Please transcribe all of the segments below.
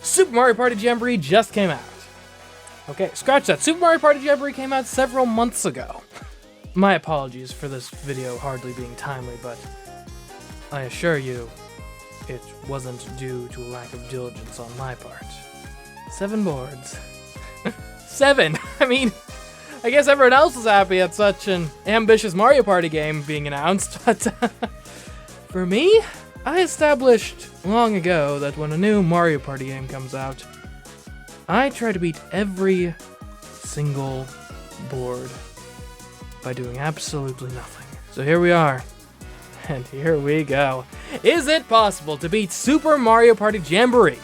Super Mario Party Jamboree just came out. Okay, scratch that. Super Mario Party Jamboree came out several months ago. My apologies for this video hardly being timely, but I assure you, it wasn't due to a lack of diligence on my part. 7 boards. 7! I mean, I guess everyone else is happy at such an ambitious Mario Party game being announced, but for me, I established long ago that when a new Mario Party game comes out, I try to beat every single board by doing absolutely nothing. So here we are, and here we go. Is it possible to beat Super Mario Party Jamboree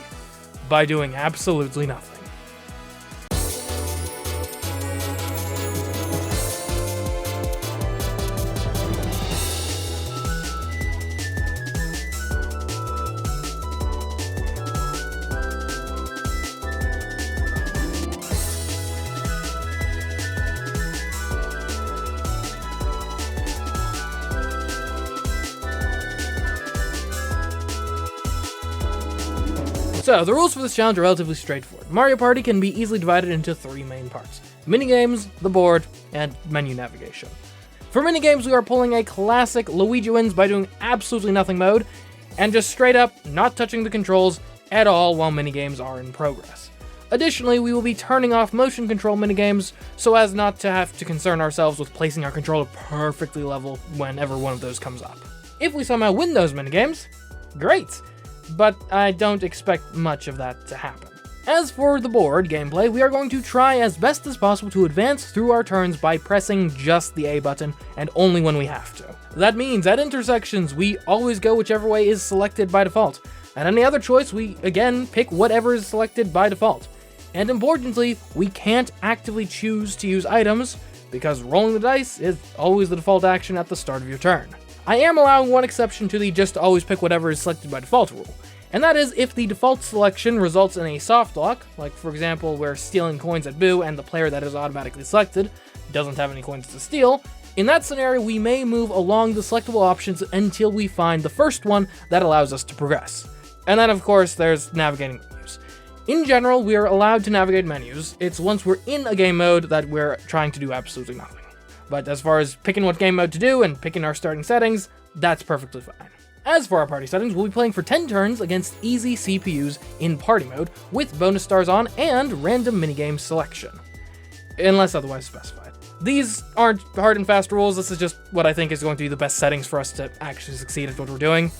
by doing absolutely nothing? So, the rules for this challenge are relatively straightforward. Mario Party can be easily divided into 3 main parts: minigames, the board, and menu navigation. For minigames, we are pulling a classic Luigi wins by doing absolutely nothing mode, and just straight up not touching the controls at all while minigames are in progress. Additionally, we will be turning off motion control minigames so as not to have to concern ourselves with placing our controller perfectly level whenever one of those comes up. If we somehow win those minigames, great! But I don't expect much of that to happen. As for the board gameplay, we are going to try as best as possible to advance through our turns by pressing just the A button, and only when we have to. That means at intersections, we always go whichever way is selected by default. At any other choice, we again pick whatever is selected by default. And importantly, we can't actively choose to use items, because rolling the dice is always the default action at the start of your turn. I am allowing one exception to the just always pick whatever is selected by default rule, and that is if the default selection results in a soft lock, like for example we're stealing coins at Boo and the player that is automatically selected doesn't have any coins to steal. In that scenario, we may move along the selectable options until we find the first one that allows us to progress. And then of course there's navigating menus. In general, we are allowed to navigate menus. It's once we're in a game mode that we're trying to do absolutely nothing. But as far as picking what game mode to do and picking our starting settings, that's perfectly fine. As for our party settings, we'll be playing for 10 turns against easy CPUs in party mode with bonus stars on and random minigame selection, unless otherwise specified. These aren't hard and fast rules, this is just what I think is going to be the best settings for us to actually succeed at what we're doing.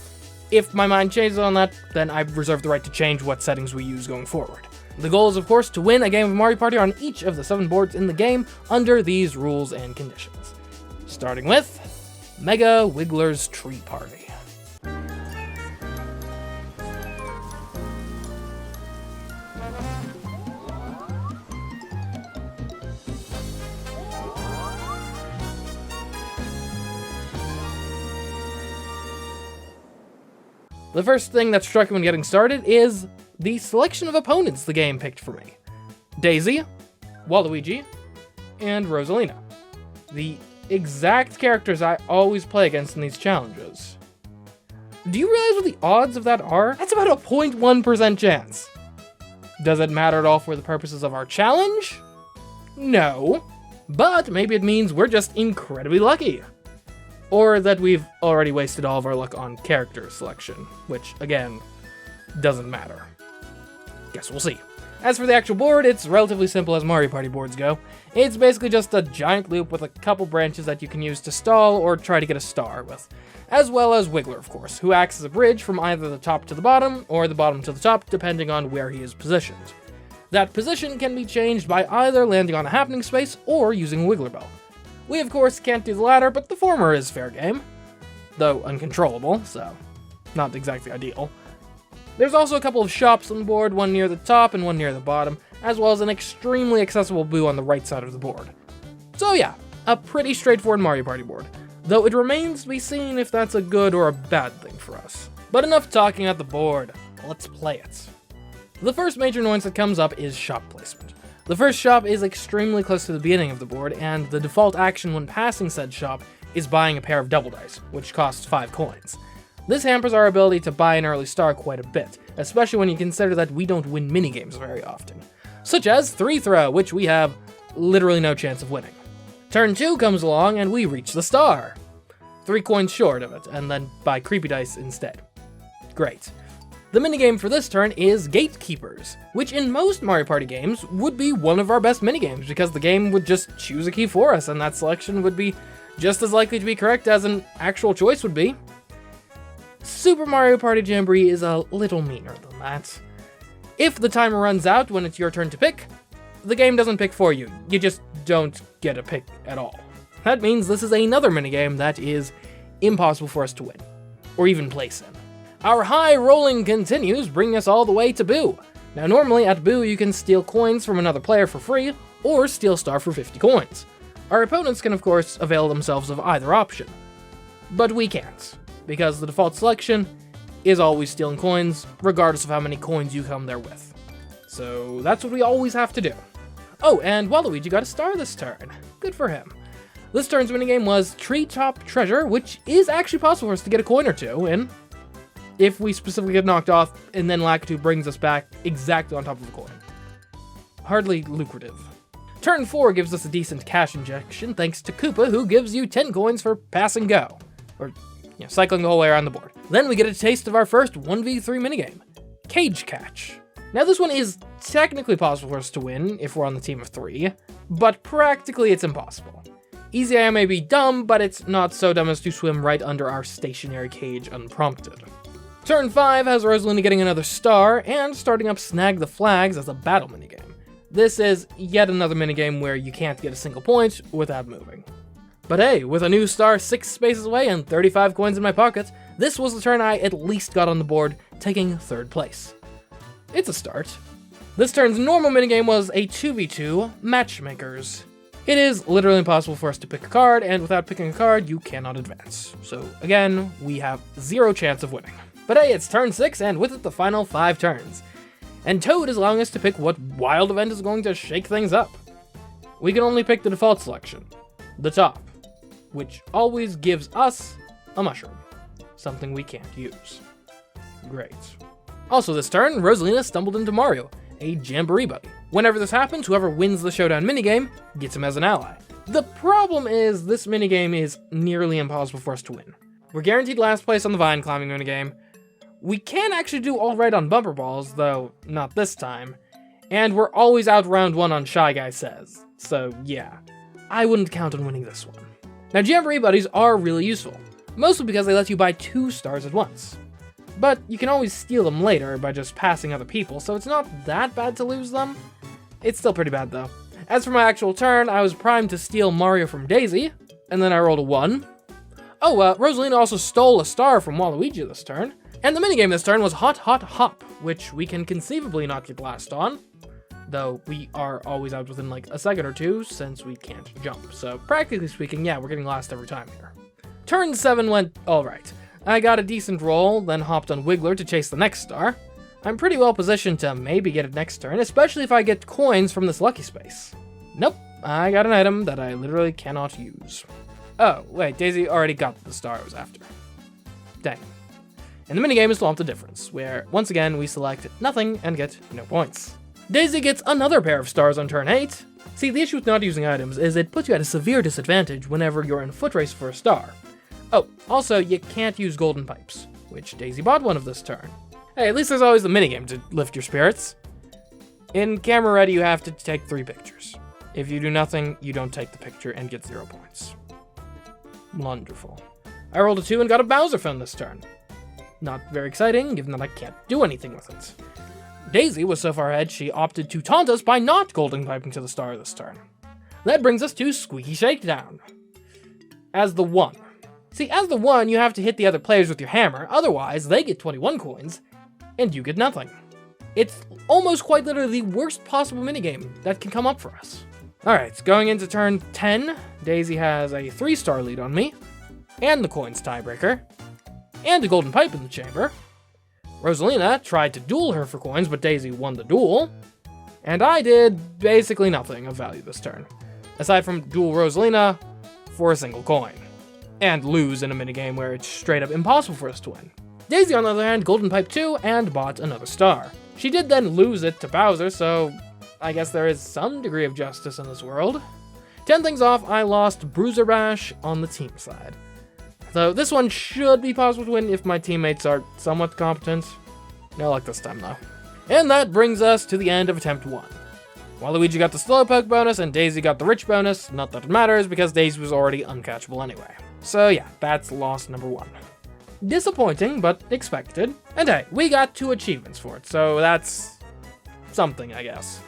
If my mind changes on that, then I reserve the right to change what settings we use going forward. The goal is, of course, to win a game of Mario Party on each of the 7 boards in the game under these rules and conditions. Starting with Mega Wiggler's Tree Party. The first thing that struck me when getting started is the selection of opponents the game picked for me. Daisy, Waluigi, and Rosalina. The exact characters I always play against in these challenges. Do you realize what the odds of that are? That's about a 0.1% chance. Does it matter at all for the purposes of our challenge? No. But maybe it means we're just incredibly lucky. Or that we've already wasted all of our luck on character selection, which, again, doesn't matter. Guess we'll see. As for the actual board, it's relatively simple as Mario Party boards go. It's basically just a giant loop with a couple branches that you can use to stall or try to get a star with. As well as Wiggler, of course, who acts as a bridge from either the top to the bottom, or the bottom to the top, depending on where he is positioned. That position can be changed by either landing on a happening space or using a Wiggler Bell. We, of course, can't do the latter, but the former is fair game. Though uncontrollable, so not exactly ideal. There's also a couple of shops on the board, one near the top and one near the bottom, as well as an extremely accessible Boo on the right side of the board. So yeah, a pretty straightforward Mario Party board, though it remains to be seen if that's a good or a bad thing for us. But enough talking about the board, let's play it. The first major annoyance that comes up is shop placement. The first shop is extremely close to the beginning of the board, and the default action when passing said shop is buying a pair of double dice, which costs 5 coins. This hampers our ability to buy an early star quite a bit, especially when you consider that we don't win minigames very often. Such as 3-throw, which we have literally no chance of winning. Turn 2 comes along and we reach the star. 3 coins short of it, and then buy creepy dice instead. Great. The minigame for this turn is Gatekeepers, which in most Mario Party games would be one of our best minigames because the game would just choose a key for us and that selection would be just as likely to be correct as an actual choice would be. Super Mario Party Jamboree is a little meaner than that. If the timer runs out when it's your turn to pick, the game doesn't pick for you. You just don't get a pick at all. That means this is another minigame that is impossible for us to win, or even place in. Our high rolling continues, bringing us all the way to Boo. Now normally at Boo you can steal coins from another player for free, or steal star for 50 coins. Our opponents can of course avail themselves of either option. But we can't, because the default selection is always stealing coins, regardless of how many coins you come there with. So that's what we always have to do. Oh, and Waluigi got a star this turn. Good for him. This turn's minigame was Treetop Treasure, which is actually possible for us to get a coin or two in, if we specifically get knocked off, and then Lakitu brings us back exactly on top of the coin. Hardly lucrative. Turn 4 gives us a decent cash injection, thanks to Koopa, who gives you 10 coins for pass and go. Or, cycling the whole way around the board. Then we get a taste of our first 1v3 minigame, Cage Catch. Now this one is technically possible for us to win if we're on the team of 3, but practically it's impossible. Easy AI may be dumb, but it's not so dumb as to swim right under our stationary cage unprompted. Turn 5 has Rosalina getting another star, and starting up Snag the Flags as a battle minigame. This is yet another minigame where you can't get a single point without moving. But hey, with a new star 6 spaces away and 35 coins in my pocket, this was the turn I at least got on the board, taking 3rd place. It's a start. This turn's normal minigame was a 2v2 Matchmakers. It is literally impossible for us to pick a card, and without picking a card, you cannot advance. So again, we have 0 chance of winning. But hey, it's turn 6, and with it the final 5 turns. And Toad is allowing us to pick what wild event is going to shake things up. We can only pick the default selection, the top, which always gives us a mushroom, something we can't use. Great. Also this turn, Rosalina stumbled into Mario, a Jamboree buddy. Whenever this happens, whoever wins the showdown minigame gets him as an ally. The problem is this minigame is nearly impossible for us to win. We're guaranteed last place on the vine climbing minigame. We can actually do alright on bumper balls, though not this time. And we're always out round 1 on Shy Guy Says. So yeah, I wouldn't count on winning this one. Now Jamboree buddies are really useful, mostly because they let you buy 2 stars at once. But you can always steal them later by just passing other people, so it's not that bad to lose them. It's still pretty bad though. As for my actual turn, I was primed to steal Mario from Daisy, and then I rolled a 1. Oh, Rosalina also stole a star from Waluigi this turn. And the minigame this turn was Hot Hot Hop, which we can conceivably not get last on, though we are always out within like a second or 2 since we can't jump. So practically speaking, yeah, we're getting last every time here. Turn 7 went alright. I got a decent roll, then hopped on Wiggler to chase the next star. I'm pretty well positioned to maybe get it next turn, especially if I get coins from this lucky space. Nope, I got an item that I literally cannot use. Oh, wait, Daisy already got the star I was after. Dang. And the minigame is Swamp the Difference, where, once again, we select nothing and get no points. Daisy gets another pair of stars on turn 8. See, the issue with not using items is it puts you at a severe disadvantage whenever you're in a foot race for a star. Oh, also, you can't use golden pipes, which Daisy bought one of this turn. Hey, at least there's always the minigame to lift your spirits. In Camera Ready, you have to take 3 pictures. If you do nothing, you don't take the picture and get 0 points. Wonderful. I rolled a 2 and got a Bowser phone this turn. Not very exciting, given that I can't do anything with it. Daisy was so far ahead, she opted to taunt us by not golden piping to the star this turn. That brings us to Squeaky Shakedown. As the 1. See, as the 1, you have to hit the other players with your hammer, otherwise they get 21 coins, and you get nothing. It's almost quite literally the worst possible minigame that can come up for us. Alright, going into turn 10, Daisy has a 3-star lead on me, and the coins tiebreaker, and a golden pipe in the chamber. Rosalina tried to duel her for coins, but Daisy won the duel, and I did basically nothing of value this turn, aside from duel Rosalina for a single coin. and lose in a minigame where it's straight up impossible for us to win. Daisy, on the other hand, golden piped 2 and bought another star. She did then lose it to Bowser, so I guess there is some degree of justice in this world. To end things off, I lost Bruiser Bash on the team side. So this one should be possible to win if my teammates are somewhat competent. No luck this time though. And that brings us to the end of attempt 1. Waluigi got the Slowpoke bonus and Daisy got the Rich bonus, not that it matters because Daisy was already uncatchable anyway. So yeah, that's loss number 1. Disappointing, but expected. And hey, we got 2 achievements for it, so that's something, I guess.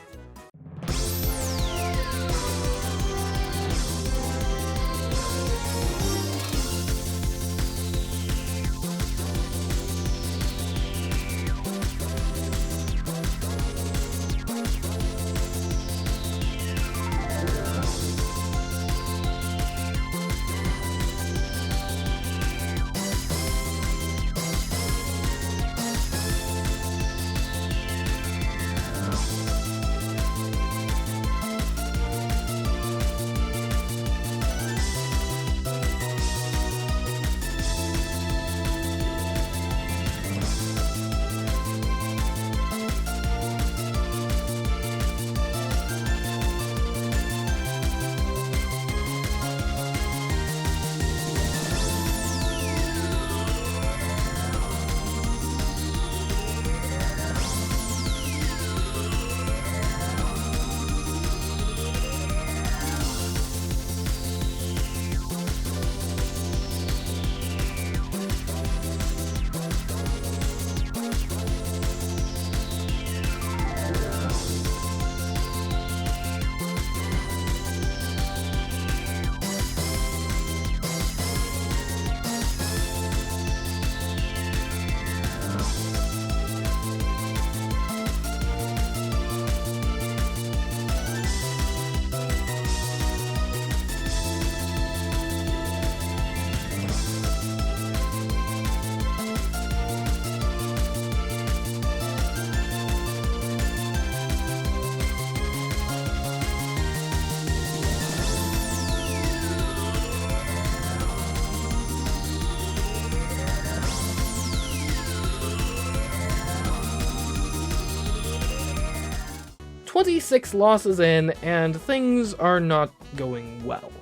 "26 losses in, and things are not going well.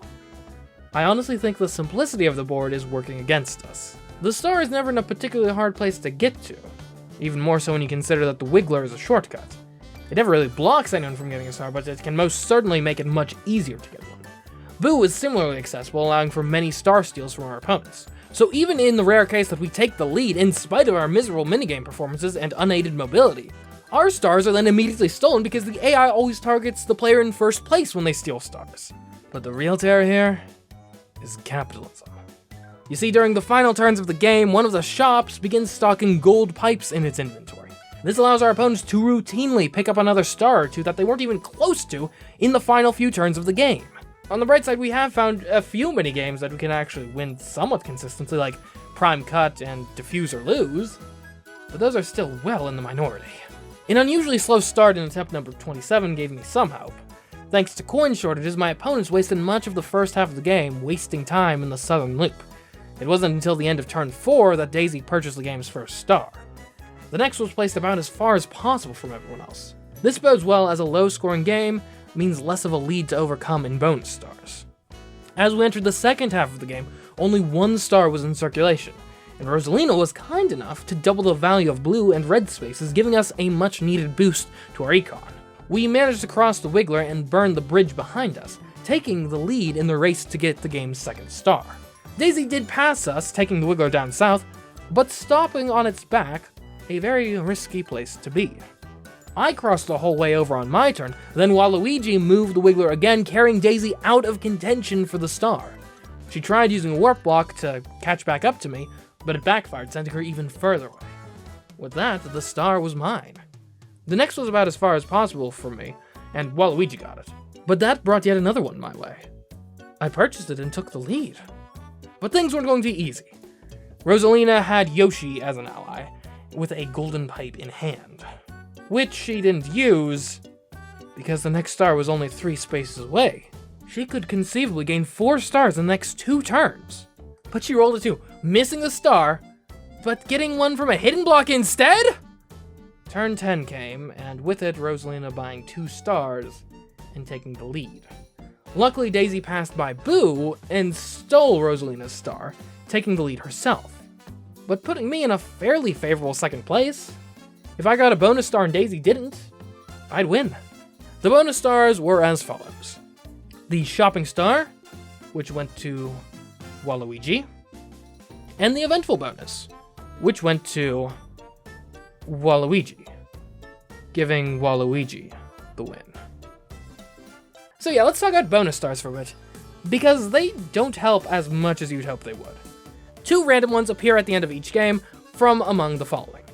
I honestly think the simplicity of the board is working against us. The star is never in a particularly hard place to get to, even more so when you consider that the Wiggler is a shortcut. It never really blocks anyone from getting a star, but it can most certainly make it much easier to get one. Boo is similarly accessible, allowing for many star steals from our opponents. So even in the rare case that we take the lead in spite of our miserable minigame performances and unaided mobility, our stars are then immediately stolen because the AI always targets the player in first place when they steal stars. But the real terror here is capitalism. You see, during the final turns of the game, one of the shops begins stocking gold pipes in its inventory. This allows our opponents to routinely pick up another star or two that they weren't even close to in the final few turns of the game. On the bright side, we have found a few minigames that we can actually win somewhat consistently, like Prime Cut and Diffuse or Lose, but those are still well in the minority. An unusually slow start in attempt number 27 gave me some hope. Thanks to coin shortages, my opponents wasted much of the first half of the game, wasting time in the southern loop. It wasn't until the end of turn 4 that Daisy purchased the game's first star. The next was placed about as far as possible from everyone else. This bodes well, as a low-scoring game means less of a lead to overcome in bonus stars. As we entered the second half of the game, only 1 star was in circulation, and Rosalina was kind enough to double the value of blue and red spaces, giving us a much-needed boost to our econ. We managed to cross the Wiggler and burn the bridge behind us, taking the lead in the race to get the game's second star. Daisy did pass us, taking the Wiggler down south, but stopping on its back, a very risky place to be. I crossed the whole way over on my turn, then Waluigi moved the Wiggler again, carrying Daisy out of contention for the star. She tried using a warp block to catch back up to me, but it backfired, sending her even further away. With that, the star was mine. The next was about as far as possible for me, and Waluigi got it. But that brought yet another one my way. I purchased it and took the lead. But things weren't going to be easy. Rosalina had Yoshi as an ally, with a golden pipe in hand, which she didn't use because the next star was only 3 spaces away. She could conceivably gain 4 stars in the next 2 turns. But she rolled a 2, missing the star, but getting one from a hidden block instead? Turn 10 came, and with it, Rosalina buying 2 stars and taking the lead. Luckily, Daisy passed by Boo and stole Rosalina's star, taking the lead herself, but putting me in a fairly favorable second place. If I got a bonus star and Daisy didn't, I'd win. The bonus stars were as follows. The shopping star, which went to Waluigi, and the eventful bonus, which went to Waluigi, giving Waluigi the win. So yeah, let's talk about bonus stars for a bit, because they don't help as much as you'd hope they would. 2 random ones appear at the end of each game from among the following: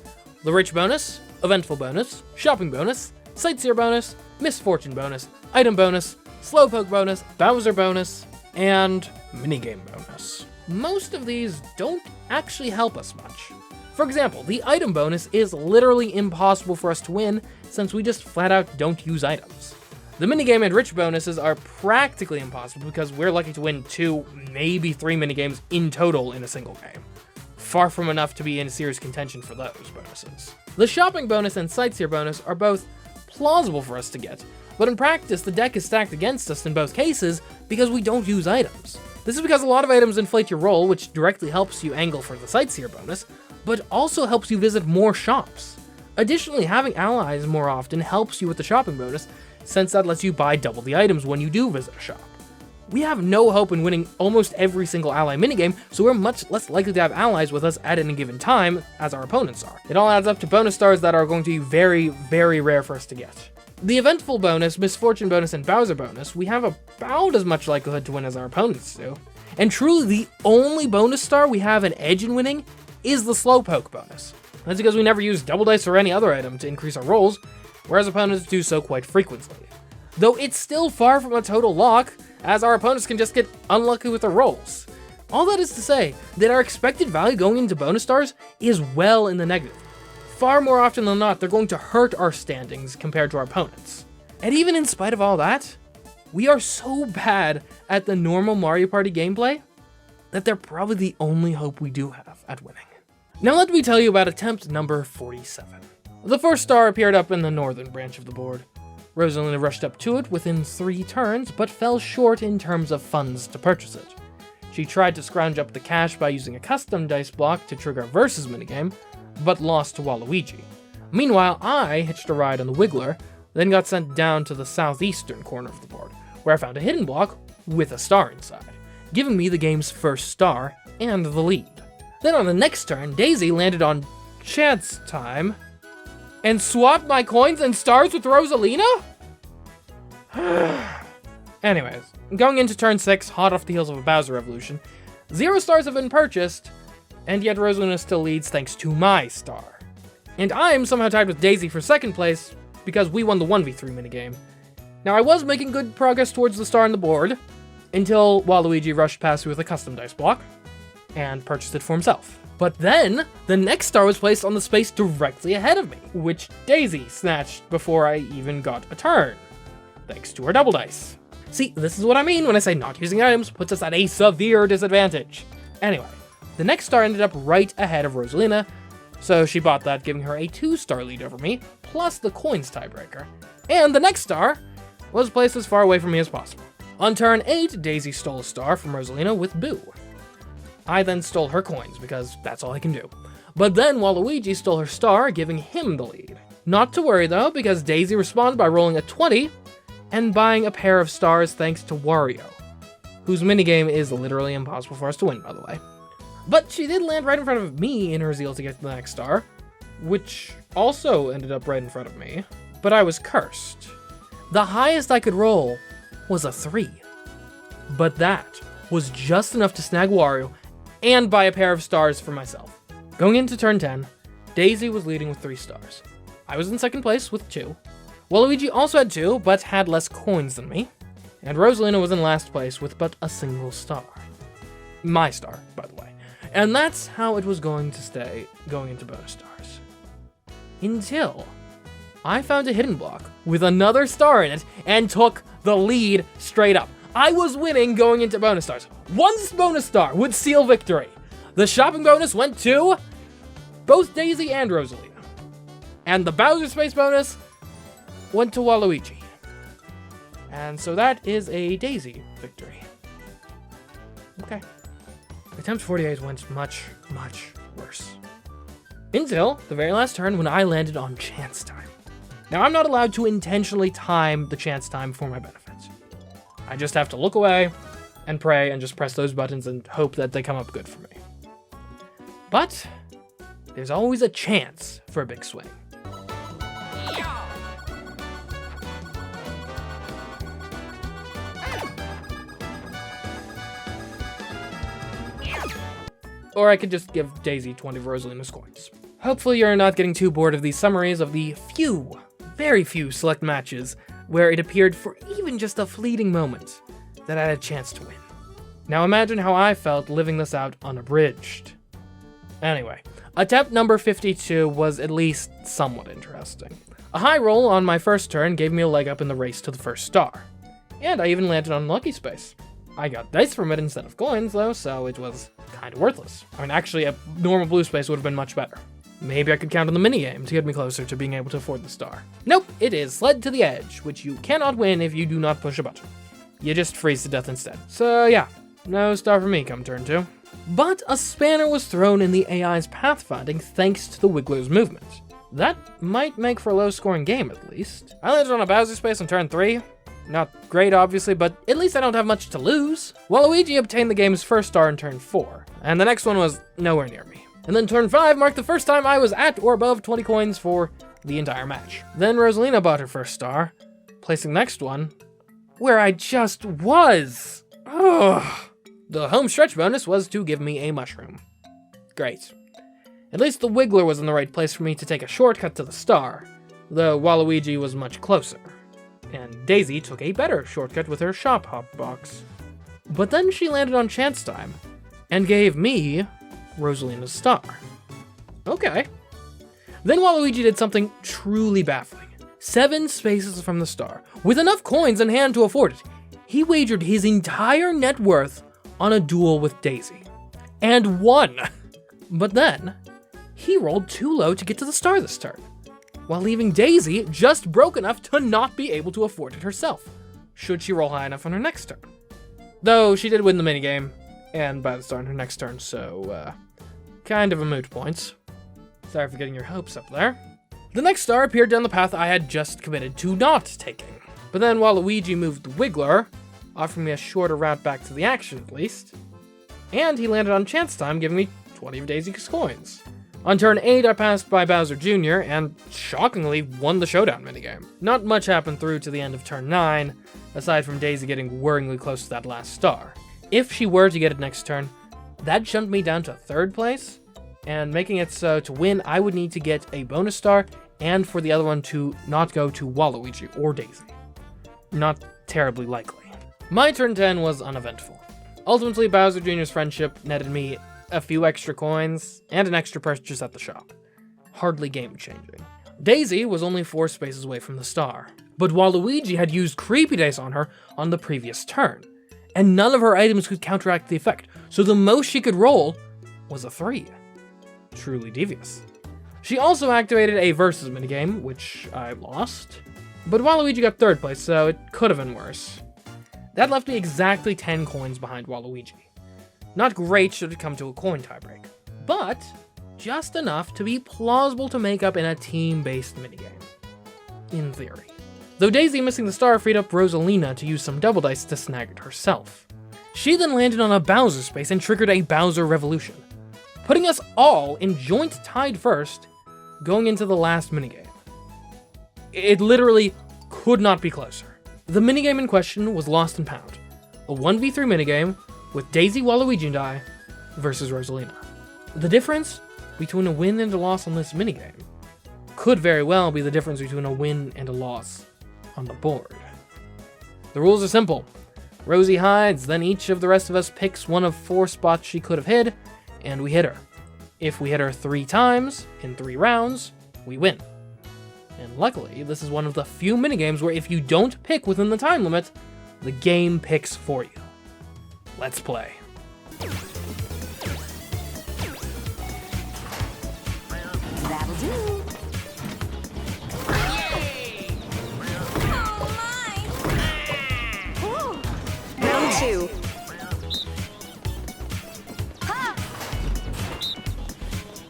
the rich bonus, eventful bonus, shopping bonus, sightseer bonus, misfortune bonus, item bonus, slowpoke bonus, Bowser bonus, and minigame bonus. Most of these don't actually help us much. For example, the item bonus is literally impossible for us to win since we just flat out don't use items. The minigame and rich bonuses are practically impossible because we're lucky to win 2, maybe 3 minigames in total in a single game. Far from enough to be in serious contention for those bonuses. The shopping bonus and sightseer bonus are both plausible for us to get, but in practice the deck is stacked against us in both cases because we don't use items. This is because a lot of items inflate your roll, which directly helps you angle for the sightseer bonus, but also helps you visit more shops. Additionally, having allies more often helps you with the shopping bonus, since that lets you buy double the items when you do visit a shop. We have no hope in winning almost every single ally minigame, so we're much less likely to have allies with us at any given time as our opponents are. It all adds up to bonus stars that are going to be very, very rare for us to get. The eventful bonus, misfortune bonus, and Bowser bonus, we have about as much likelihood to win as our opponents do. And truly the only bonus star we have an edge in winning is the slowpoke bonus. That's because we never use double dice or any other item to increase our rolls, whereas opponents do so quite frequently. Though it's still far from a total lock, as our opponents can just get unlucky with their rolls. All that is to say that our expected value going into bonus stars is well in the negative. Far more often than not, they're going to hurt our standings compared to our opponents. And even in spite of all that, we are so bad at the normal Mario Party gameplay that they're probably the only hope we do have at winning. Now let me tell you about attempt number 47. The first star appeared up in the northern branch of the board. Rosalina rushed up to it within 3 turns, but fell short in terms of funds to purchase it. She tried to scrounge up the cash by using a custom dice block to trigger a versus minigame, but lost to Waluigi. Meanwhile, I hitched a ride on the Wiggler, then got sent down to the southeastern corner of the board, where I found a hidden block with a star inside, giving me the game's first star and the lead. Then on the next turn, Daisy landed on Chad's time, and swapped my coins and stars with Rosalina? Anyways, going into turn 6, hot off the heels of a Bowser Revolution, 0 stars have been purchased, and yet Rosalina still leads thanks to my star. And I'm somehow tied with Daisy for second place, because we won the 1v3 minigame. Now I was making good progress towards the star on the board, until Waluigi rushed past me with a custom dice block, and purchased it for himself. But then, the next star was placed on the space directly ahead of me, which Daisy snatched before I even got a turn, thanks to her double dice. See, this is what I mean when I say not using items puts us at a severe disadvantage. Anyway, the next star ended up right ahead of Rosalina, so she bought that, giving her a 2-star lead over me, plus the coins tiebreaker. And the next star was placed as far away from me as possible. On turn 8, Daisy stole a star from Rosalina with Boo. I then stole her coins, because that's all I can do. But then Waluigi stole her star, giving him the lead. Not to worry though, because Daisy responded by rolling a 20, and buying a pair of stars thanks to Wario, whose minigame is literally impossible for us to win, by the way. But she did land right in front of me in her zeal to get to the next star, which also ended up right in front of me, but I was cursed. The highest I could roll was a 3, but that was just enough to snag Wario and buy a pair of stars for myself. Going into turn 10, Daisy was leading with 3 stars. I was in second place with 2. Waluigi also had 2, but had less coins than me. And Rosalina was in last place with but a single star. My star, by the way. And that's how it was going to stay going into bonus stars. Until I found a hidden block with another star in it and took the lead straight up. I was winning going into bonus stars. One bonus star would seal victory. The shopping bonus went to both Daisy and Rosalina. And the Bowser Space bonus went to Waluigi. And so that is a Daisy victory. Okay. Attempt 48 went much, much worse. Until the very last turn when I landed on chance time. Now, I'm not allowed to intentionally time the chance time for my benefit. I just have to look away and pray and just press those buttons and hope that they come up good for me. But there's always a chance for a big swing. Or I could just give Daisy 20 of Rosalina's coins. Hopefully you're not getting too bored of these summaries of the few, very few select matches where it appeared for even just a fleeting moment that I had a chance to win. Now imagine how I felt living this out unabridged. Anyway, attempt number 52 was at least somewhat interesting. A high roll on my first turn gave me a leg up in the race to the first star. And I even landed on Lucky Space. I got dice from it instead of coins though, so it was kind of worthless. I mean, actually a normal blue space would have been much better. Maybe I could count on the minigame to get me closer to being able to afford the star. Nope, it is Sled to the Edge, which you cannot win if you do not push a button. You just freeze to death instead. So yeah, no star for me come turn 2. But a spanner was thrown in the AI's pathfinding thanks to the Wiggler's movement. That might make for a low-scoring game at least. I landed on a Bowser Space on turn 3. Not great, obviously, but at least I don't have much to lose. Waluigi obtained the game's first star in turn 4, and the next one was nowhere near me. And then turn 5 marked the first time I was at or above 20 coins for the entire match. Then Rosalina bought her first star, placing the next one where I just was. Ugh. The home stretch bonus was to give me a mushroom. Great. At least the Wiggler was in the right place for me to take a shortcut to the star, though Waluigi was much closer. And Daisy took a better shortcut with her shop hop box. But then she landed on chance time and gave me Rosalina's star. Okay. Then Waluigi did something truly baffling. 7 spaces from the star, with enough coins in hand to afford it, he wagered his entire net worth on a duel with Daisy. And won! But then, he rolled too low to get to the star this turn, while leaving Daisy just broke enough to not be able to afford it herself, should she roll high enough on her next turn. Though she did win the minigame, and buy the star on her next turn, so, kind of a moot point. Sorry for getting your hopes up there. The next star appeared down the path I had just committed to not taking. But then Waluigi moved the Wiggler, offering me a shorter route back to the action at least, and he landed on chance time, giving me 20 of Daisy's coins. On turn 8, I passed by Bowser Jr. and shockingly won the showdown minigame. Not much happened through to the end of turn 9, aside from Daisy getting worryingly close to that last star. If she were to get it next turn, that jumped me down to 3rd place, and making it so to win, I would need to get a bonus star, and for the other one to not go to Waluigi or Daisy. Not terribly likely. My turn 10 was uneventful. Ultimately, Bowser Jr.'s friendship netted me a few extra coins and an extra purchase at the shop. Hardly game-changing. Daisy was only 4 spaces away from the star, but Waluigi had used Creepy Dice on her on the previous turn, and none of her items could counteract the effect, so the most she could roll was a 3. Truly devious. She also activated a versus minigame, which I lost, but Waluigi got 3rd place, so it could have been worse. That left me exactly 10 coins behind Waluigi. Not great should it come to a coin tiebreak, but just enough to be plausible to make up in a team-based minigame. In theory. Though Daisy missing the star freed up Rosalina to use some double dice to snag it herself. She then landed on a Bowser space and triggered a Bowser Revolution, putting us all in joint tied first going into the last minigame. It literally could not be closer. The minigame in question was Lost and Pound, a 1v3 minigame with Daisy, Waluigi, and I versus Rosalina. The difference between a win and a loss on this minigame could very well be the difference between a win and a loss on the board. The rules are simple. Rosie hides, then each of the rest of us picks one of 4 spots she could have hid, and we hit her. If we hit her 3 times in 3 rounds, we win. And luckily, this is one of the few minigames where if you don't pick within the time limit, the game picks for you. Let's play. That'll do. Yay! Oh my! Ooh. Round 2. Ha!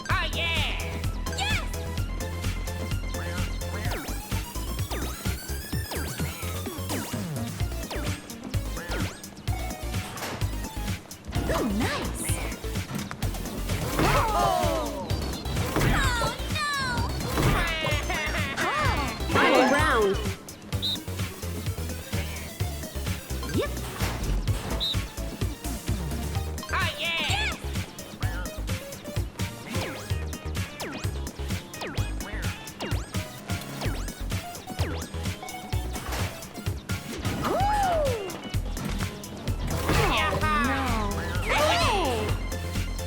Oh yeah! Yes! Oh, nice! Oh! Oh no! Final round. Yep. Oh yeah!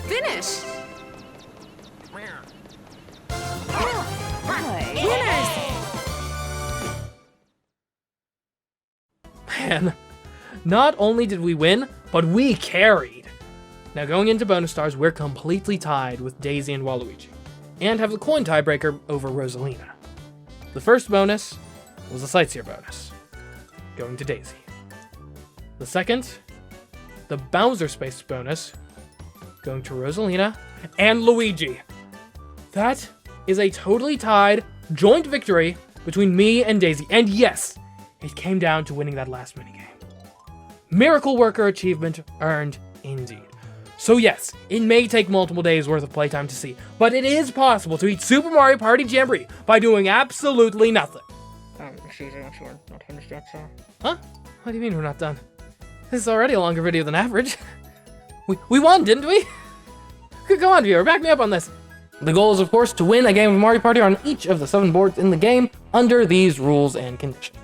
Finish! Winners! Man, not only did we win, but we carried. Now going into bonus stars, we're completely tied with Daisy and Waluigi, and have the coin tiebreaker over Rosalina. The first bonus was a Sightseer bonus, going to Daisy. The second, the Bowser Space bonus, going to Rosalina and Luigi. That is a totally tied joint victory between me and Daisy. And yes, it came down to winning that last minigame. Miracle Worker achievement earned indeed. So yes, it may take multiple days worth of playtime to see, but it is possible to beat Super Mario Party Jamboree by doing absolutely nothing. Excuse me, we're not finished yet, sir. Huh? What do you mean we're not done? This is already a longer video than average. We won, didn't we? Go on, viewer, back me up on this. The goal is, of course, to win a game of Mario Party on each of the 7 boards in the game under these rules and conditions.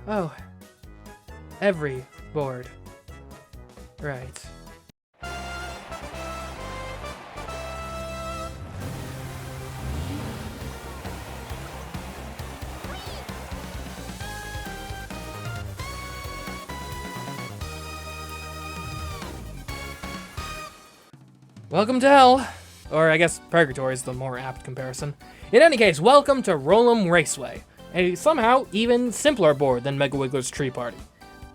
Oh. Every board. Right. Welcome to hell. Or I guess Purgatory is the more apt comparison. In any case, welcome to Roll'em Raceway, a somehow even simpler board than Mega Wiggler's Tree Party.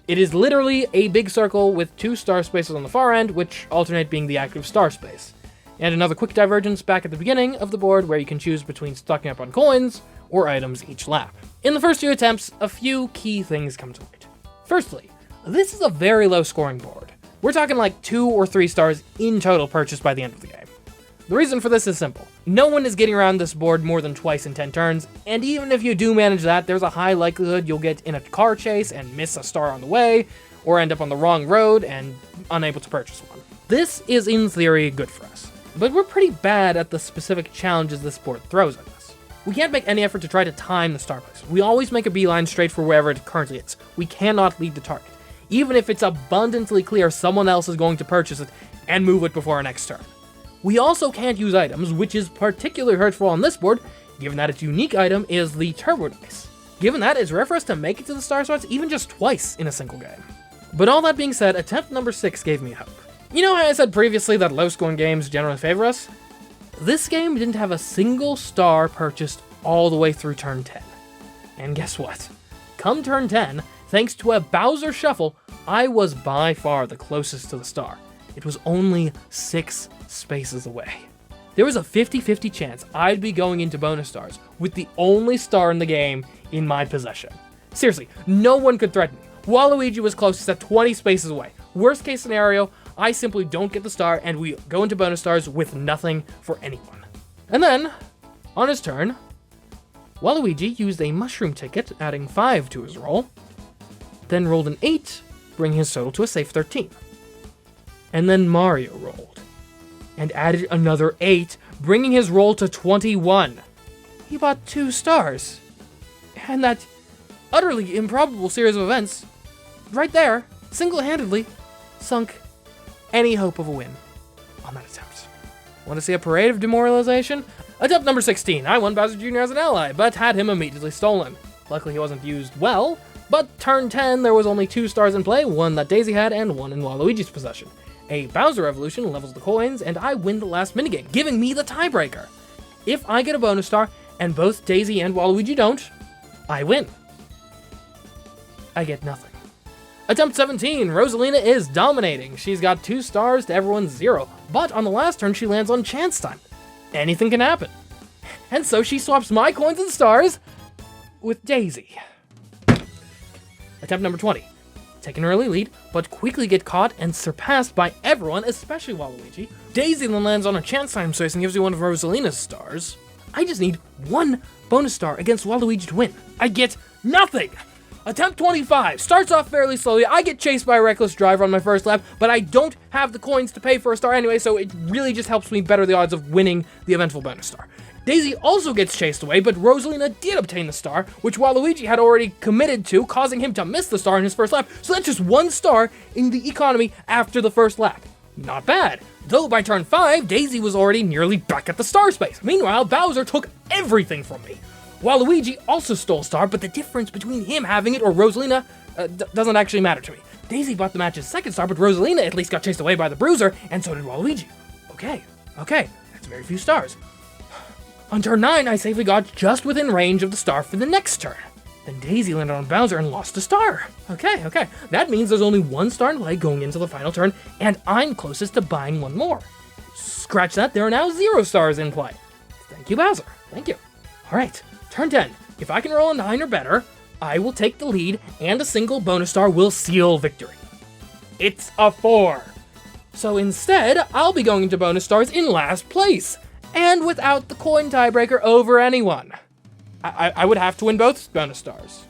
It is literally a big circle with 2 star spaces on the far end, which alternate being the active star space, and another quick divergence back at the beginning of the board where you can choose between stocking up on coins or items each lap. In the first few attempts, a few key things come to light. Firstly, this is a very low scoring board. We're talking like 2 or 3 stars in total purchased by the end of the game. The reason for this is simple. No one is getting around this board more than twice in 10 turns, and even if you do manage that, there's a high likelihood you'll get in a car chase and miss a star on the way, or end up on the wrong road and unable to purchase one. This is in theory good for us, but we're pretty bad at the specific challenges this board throws at us. We can't make any effort to try to time the star place. We always make a beeline straight for wherever it currently is. We cannot lead the target, even if it's abundantly clear someone else is going to purchase it and move it before our next turn. We also can't use items, which is particularly hurtful on this board, given that its unique item is the Turbo Dice. Given that, it's rare for us to make it to the star spots even just twice in a single game. But all that being said, attempt number 6 gave me hope. You know how I said previously that low-scoring games generally favor us? This game didn't have a single star purchased all the way through turn 10. And guess what? Come turn 10, thanks to a Bowser Shuffle, I was by far the closest to the star. It was only 6 spaces away. There was a 50-50 chance I'd be going into bonus stars with the only star in the game in my possession. Seriously, no one could threaten me. Waluigi was closest at 20 spaces away. Worst case scenario, I simply don't get the star and we go into bonus stars with nothing for anyone. And then, on his turn, Waluigi used a mushroom ticket, adding 5 to his roll, then rolled an 8, bringing his total to a safe 13. And then Mario rolled, and added another 8, bringing his roll to 21. He bought 2 stars. And that utterly improbable series of events, right there, single-handedly, sunk any hope of a win on that attempt. Want to see a parade of demoralization? Attempt number 16. I won Bowser Jr. as an ally, but had him immediately stolen. Luckily he wasn't used well, But turn 10, there was only 2 stars in play, one that Daisy had and one in Waluigi's possession. A Bowser Evolution levels the coins, and I win the last minigame, giving me the tiebreaker. If I get a bonus star, and both Daisy and Waluigi don't, I win. I get nothing. Attempt 17, Rosalina is dominating. She's got 2 stars to everyone's 0, but on the last turn she lands on chance time. Anything can happen. And so she swaps my coins and stars with Daisy. Attempt number 20. Take an early lead, but quickly get caught and surpassed by everyone, especially Waluigi. Daisy then lands on a chance time choice and gives you one of Rosalina's stars. I just need 1 bonus star against Waluigi to win. I get nothing! Attempt 25 starts off fairly slowly. I get chased by a reckless driver on my first lap, but I don't have the coins to pay for a star anyway, so it really just helps me better the odds of winning the eventful bonus star. Daisy also gets chased away, but Rosalina did obtain the star, which Waluigi had already committed to, causing him to miss the star in his first lap, so that's just 1 star in the economy after the first lap. Not bad. Though by turn 5, Daisy was already nearly back at the star space. Meanwhile, Bowser took everything from me. Waluigi also stole a star, but the difference between him having it or Rosalina doesn't actually matter to me. Daisy bought the match's 2nd star, but Rosalina at least got chased away by the Bruiser, and so did Waluigi. Okay, that's very few stars. On turn 9, I safely got just within range of the star for the next turn. Then Daisy landed on Bowser and lost a star. Okay. That means there's only 1 star in play going into the final turn, and I'm closest to buying 1 more. Scratch that, there are now 0 stars in play. Thank you, Bowser. Thank you. Alright, turn 10. If I can roll a 9 or better, I will take the lead, and a single bonus star will seal victory. It's a 4. So instead, I'll be going into bonus stars in last place, and without the coin tiebreaker over anyone. I would have to win both bonus stars.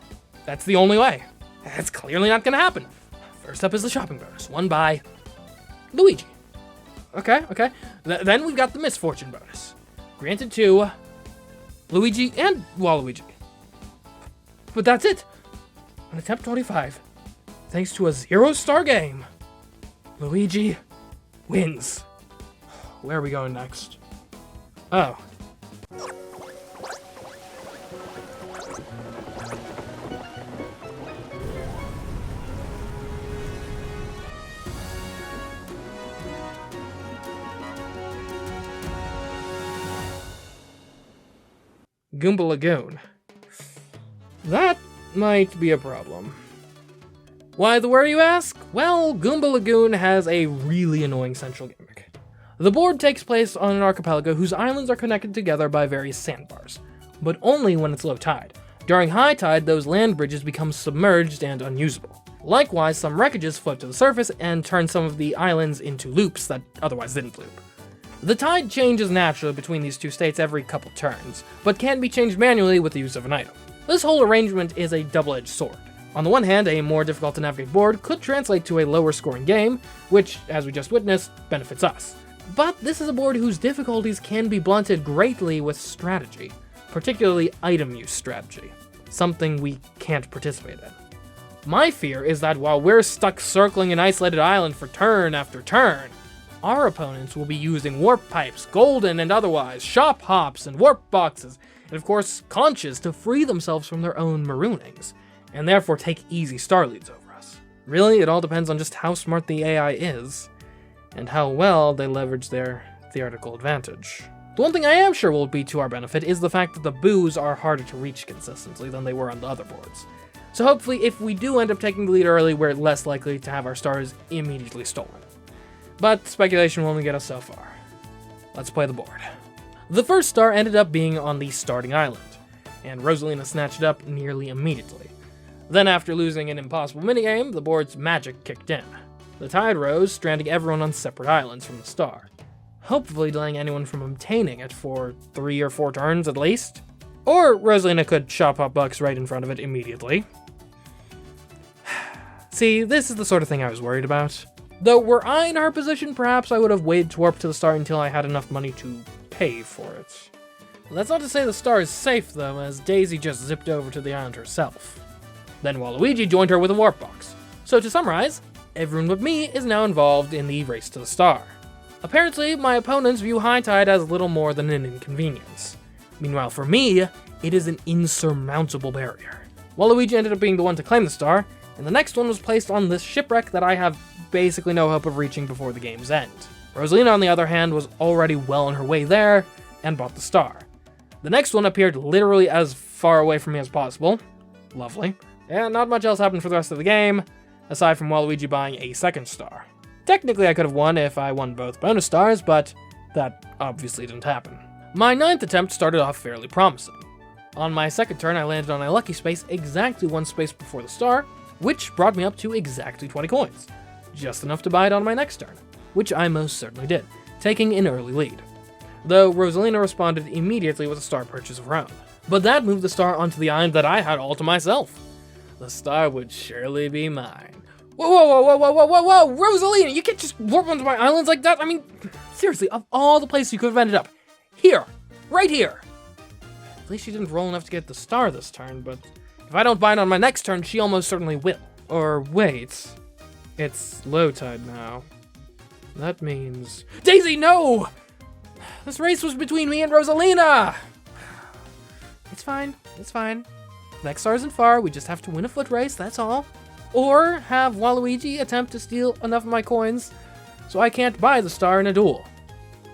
That's the only way. That's clearly not gonna happen. First up is the shopping bonus, won by Luigi. Okay. Then we've got the misfortune bonus, granted to Luigi and Waluigi. But that's it. On attempt 25, thanks to a 0-star game, Luigi wins. Where are we going next? Oh. Goomba Lagoon. That might be a problem. Why the where, you ask? Well, Goomba Lagoon has a really annoying central gimmick. The board takes place on an archipelago whose islands are connected together by various sandbars, but only when it's low tide. During high tide, those land bridges become submerged and unusable. Likewise, some wreckages float to the surface and turn some of the islands into loops that otherwise didn't loop. The tide changes naturally between these 2 states every couple turns, but can be changed manually with the use of an item. This whole arrangement is a double-edged sword. On the one hand, a more difficult to navigate board could translate to a lower scoring game, which, as we just witnessed, benefits us. But this is a board whose difficulties can be blunted greatly with strategy, particularly item use strategy, something we can't participate in. My fear is that while we're stuck circling an isolated island for turn after turn, our opponents will be using warp pipes, golden and otherwise, shop hops and warp boxes, and of course conches to free themselves from their own maroonings, and therefore take easy star leads over us. Really, it all depends on just how smart the AI is, and how well they leverage their theoretical advantage. The one thing I am sure will be to our benefit is the fact that the boos are harder to reach consistently than they were on the other boards. So hopefully if we do end up taking the lead early, we're less likely to have our stars immediately stolen. But speculation will only get us so far. Let's play the board. The first star ended up being on the starting island, and Rosalina snatched it up nearly immediately. Then after losing an impossible minigame, the board's magic kicked in. The tide rose, stranding everyone on separate islands from the star, hopefully delaying anyone from obtaining it for 3 or 4 turns at least. Or Rosalina could shop up bucks right in front of it immediately. See, this is the sort of thing I was worried about. Though were I in her position, perhaps I would have waited to warp to the star until I had enough money to pay for it. That's not to say the star is safe though, as Daisy just zipped over to the island herself. Then Waluigi joined her with a warp box. So to summarize, everyone but me is now involved in the race to the star. Apparently, my opponents view high tide as little more than an inconvenience. Meanwhile for me, it is an insurmountable barrier. Waluigi ended up being the one to claim the star, and the next one was placed on this shipwreck that I have basically no hope of reaching before the game's end. Rosalina, on the other hand, was already well on her way there, and bought the star. The next one appeared literally as far away from me as possible. Lovely. And not much else happened for the rest of the game, aside from Waluigi buying a second star. Technically, I could have won if I won both bonus stars, but that obviously didn't happen. My 9th attempt started off fairly promising. On my second turn, I landed on a lucky space exactly one space before the star, which brought me up to exactly 20 coins. Just enough to buy it on my next turn, which I most certainly did, taking an early lead. Though Rosalina responded immediately with a star purchase of her own. But that moved the star onto the island that I had all to myself. The star would surely be mine. Whoa, whoa, whoa, whoa, whoa, whoa, whoa, Rosalina, you can't just warp onto my islands like that. I mean, seriously, of all the places you could have ended up, here, right here. At least she didn't roll enough to get the star this turn, but if I don't buy it on my next turn, she almost certainly will. Or wait, it's low tide now. That means... Daisy, no! This race was between me and Rosalina! It's fine, it's fine. Next star isn't far, we just have to win a foot race, that's all. Or have Waluigi attempt to steal enough of my coins so I can't buy the star in a duel.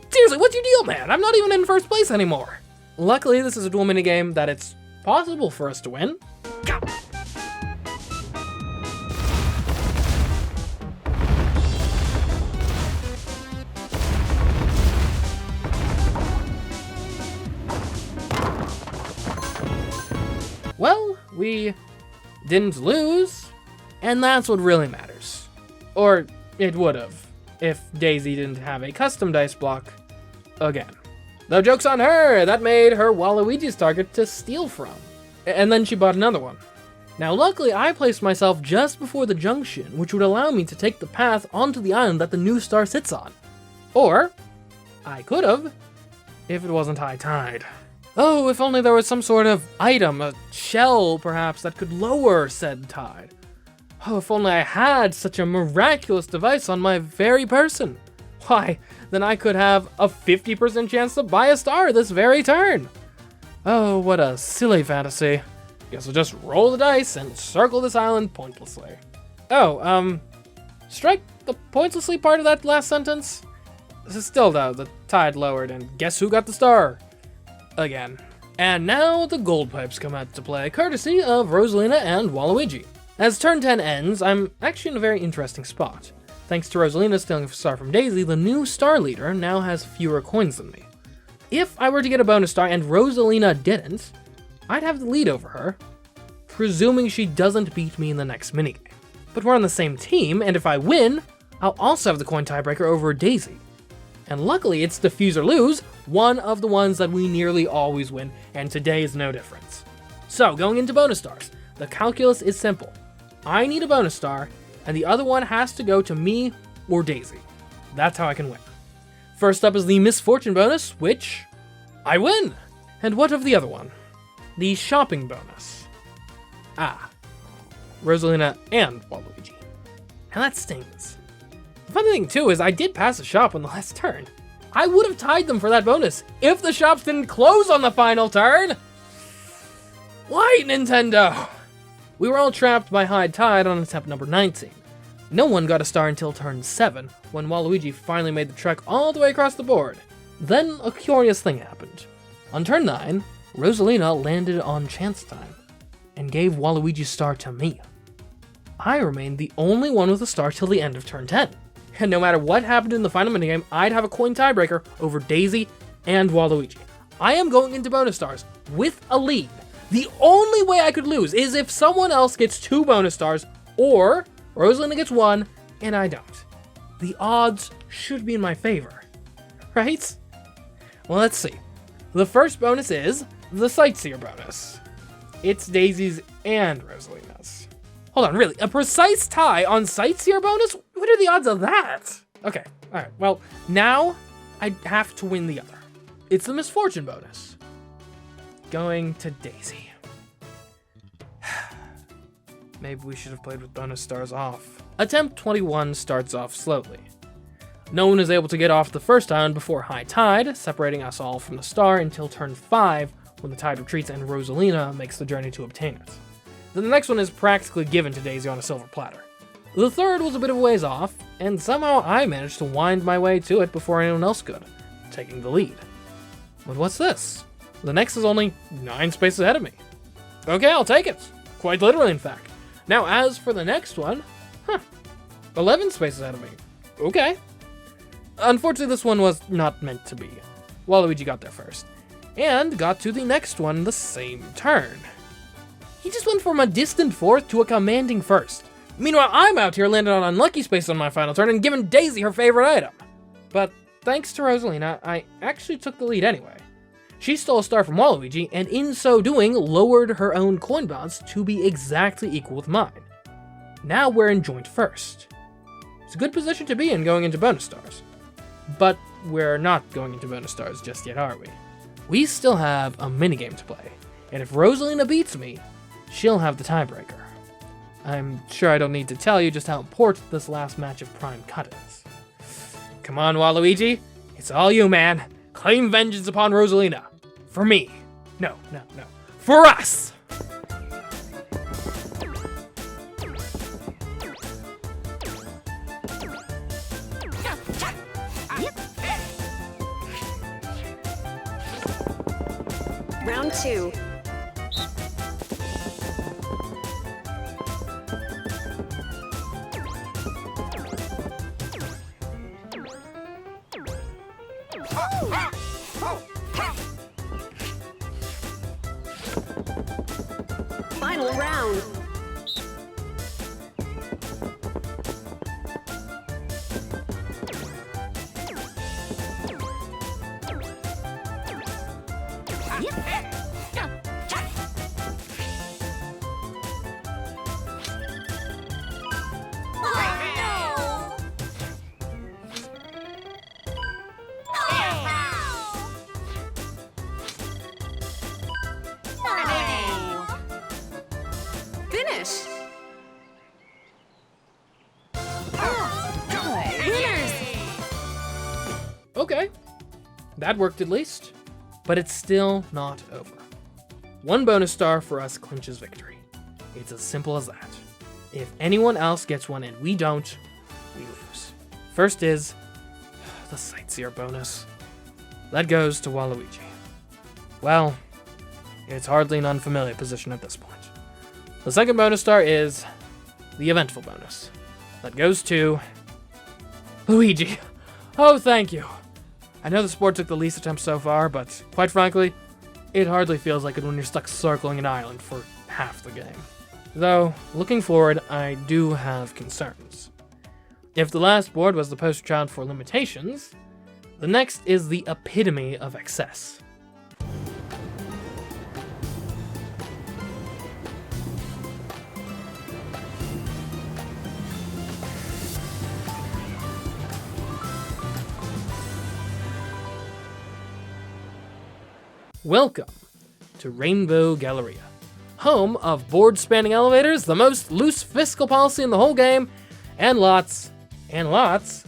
Seriously, what's your deal, man? I'm not even in first place anymore. Luckily, this is a duel minigame that it's possible for us to win. Go! Well, we didn't lose, and that's what really matters. Or it would have, if Daisy didn't have a custom dice block again. Though joke's on her, that made her Waluigi's target to steal from. And then she bought another one. Now luckily I placed myself just before the junction, which would allow me to take the path onto the island that the new star sits on. Or, I could have, if it wasn't high tide. Oh, if only there was some sort of item, a shell perhaps, that could lower said tide. Oh, if only I had such a miraculous device on my very person. Why, then I could have a 50% chance to buy a star this very turn. Oh, what a silly fantasy. Guess I'll just roll the dice and circle this island pointlessly. Oh, strike the pointlessly part of that last sentence? Still though, the tide lowered and guess who got the star? Again. And now the gold pipes come out to play, courtesy of Rosalina and Waluigi. As turn 10 ends, I'm actually in a very interesting spot. Thanks to Rosalina stealing a star from Daisy, the new star leader now has fewer coins than me. If I were to get a bonus star and Rosalina didn't, I'd have the lead over her, presuming she doesn't beat me in the next minigame. But we're on the same team, and if I win, I'll also have the coin tiebreaker over Daisy. And luckily it's Defuse or Lose, one of the ones that we nearly always win, and today is no difference. So, going into bonus stars, the calculus is simple. I need a bonus star, and the other one has to go to me or Daisy. That's how I can win. First up is the Misfortune bonus, which I win. And what of the other one? The Shopping bonus. Rosalina and Waluigi. And that stings. The funny thing too is I did pass a shop on the last turn. I would have tied them for that bonus if the shops didn't close on the final turn. Why, Nintendo? We were all trapped by high tide on attempt number 19. No one got a star until turn 7, when Waluigi finally made the trek all the way across the board. Then a curious thing happened. On turn 9, Rosalina landed on chance time, and gave Waluigi's star to me. I remained the only one with a star till the end of turn 10. And no matter what happened in the final minigame, I'd have a coin tiebreaker over Daisy and Waluigi. I am going into bonus stars with a lead. The only way I could lose is if someone else gets 2 bonus stars, or Rosalina gets 1 and I don't. The odds should be in my favor, right? Well, let's see. The first bonus is the Sightseer bonus. It's Daisy's and Rosalina's. Hold on, really? A precise tie on Sightseer bonus? What are the odds of that? Okay, alright, well, now I have to win the other. It's the Misfortune bonus. Going to Daisy. Maybe we should have played with bonus stars off. Attempt 21 starts off slowly. No one is able to get off the first island before high tide, separating us all from the star until turn 5, when the tide retreats and Rosalina makes the journey to obtain it. then the next one is practically given to Daisy on a silver platter. The third was a bit of a ways off, and somehow I managed to wind my way to it before anyone else could, taking the lead. But what's this? The next is only 9 spaces ahead of me. Okay, I'll take it. Quite literally, in fact. Now, as for the next one, 11 spaces ahead of me. Okay. Unfortunately, this one was not meant to be. Waluigi got there first, and got to the next one the same turn. He just went from a distant 4th to a commanding 1st. Meanwhile, I'm out here landing on unlucky space on my final turn and giving Daisy her favorite item. But thanks to Rosalina, I actually took the lead anyway. She stole a star from Waluigi, and in so doing, lowered her own coin balance to be exactly equal with mine. Now we're in joint first. It's a good position to be in going into bonus stars. But we're not going into bonus stars just yet, are we? We still have a minigame to play, and if Rosalina beats me, she'll have the tiebreaker. I'm sure I don't need to tell you just how important this last match of Prime Cut is. Come on, Waluigi. It's all you, man. Claim vengeance upon Rosalina. For me. No. For us! Round 2. Final round. Finish. Winners. Okay, that worked at least, but it's still not over. 1 bonus star for us clinches victory. It's as simple as that. If anyone else gets one and we don't, we lose. First is the Sightseer bonus. That goes to Waluigi. Well, it's hardly an unfamiliar position at this point. The second bonus star is the Eventful bonus. That goes to Luigi. Oh, thank you. I know the sport took the least attempts so far, but quite frankly, it hardly feels like it when you're stuck circling an island for half the game. Though, looking forward, I do have concerns. If the last board was the poster child for limitations, the next is the epitome of excess. Welcome to Rainbow Galleria, home of board-spanning elevators, the most loose fiscal policy in the whole game, and lots, and lots,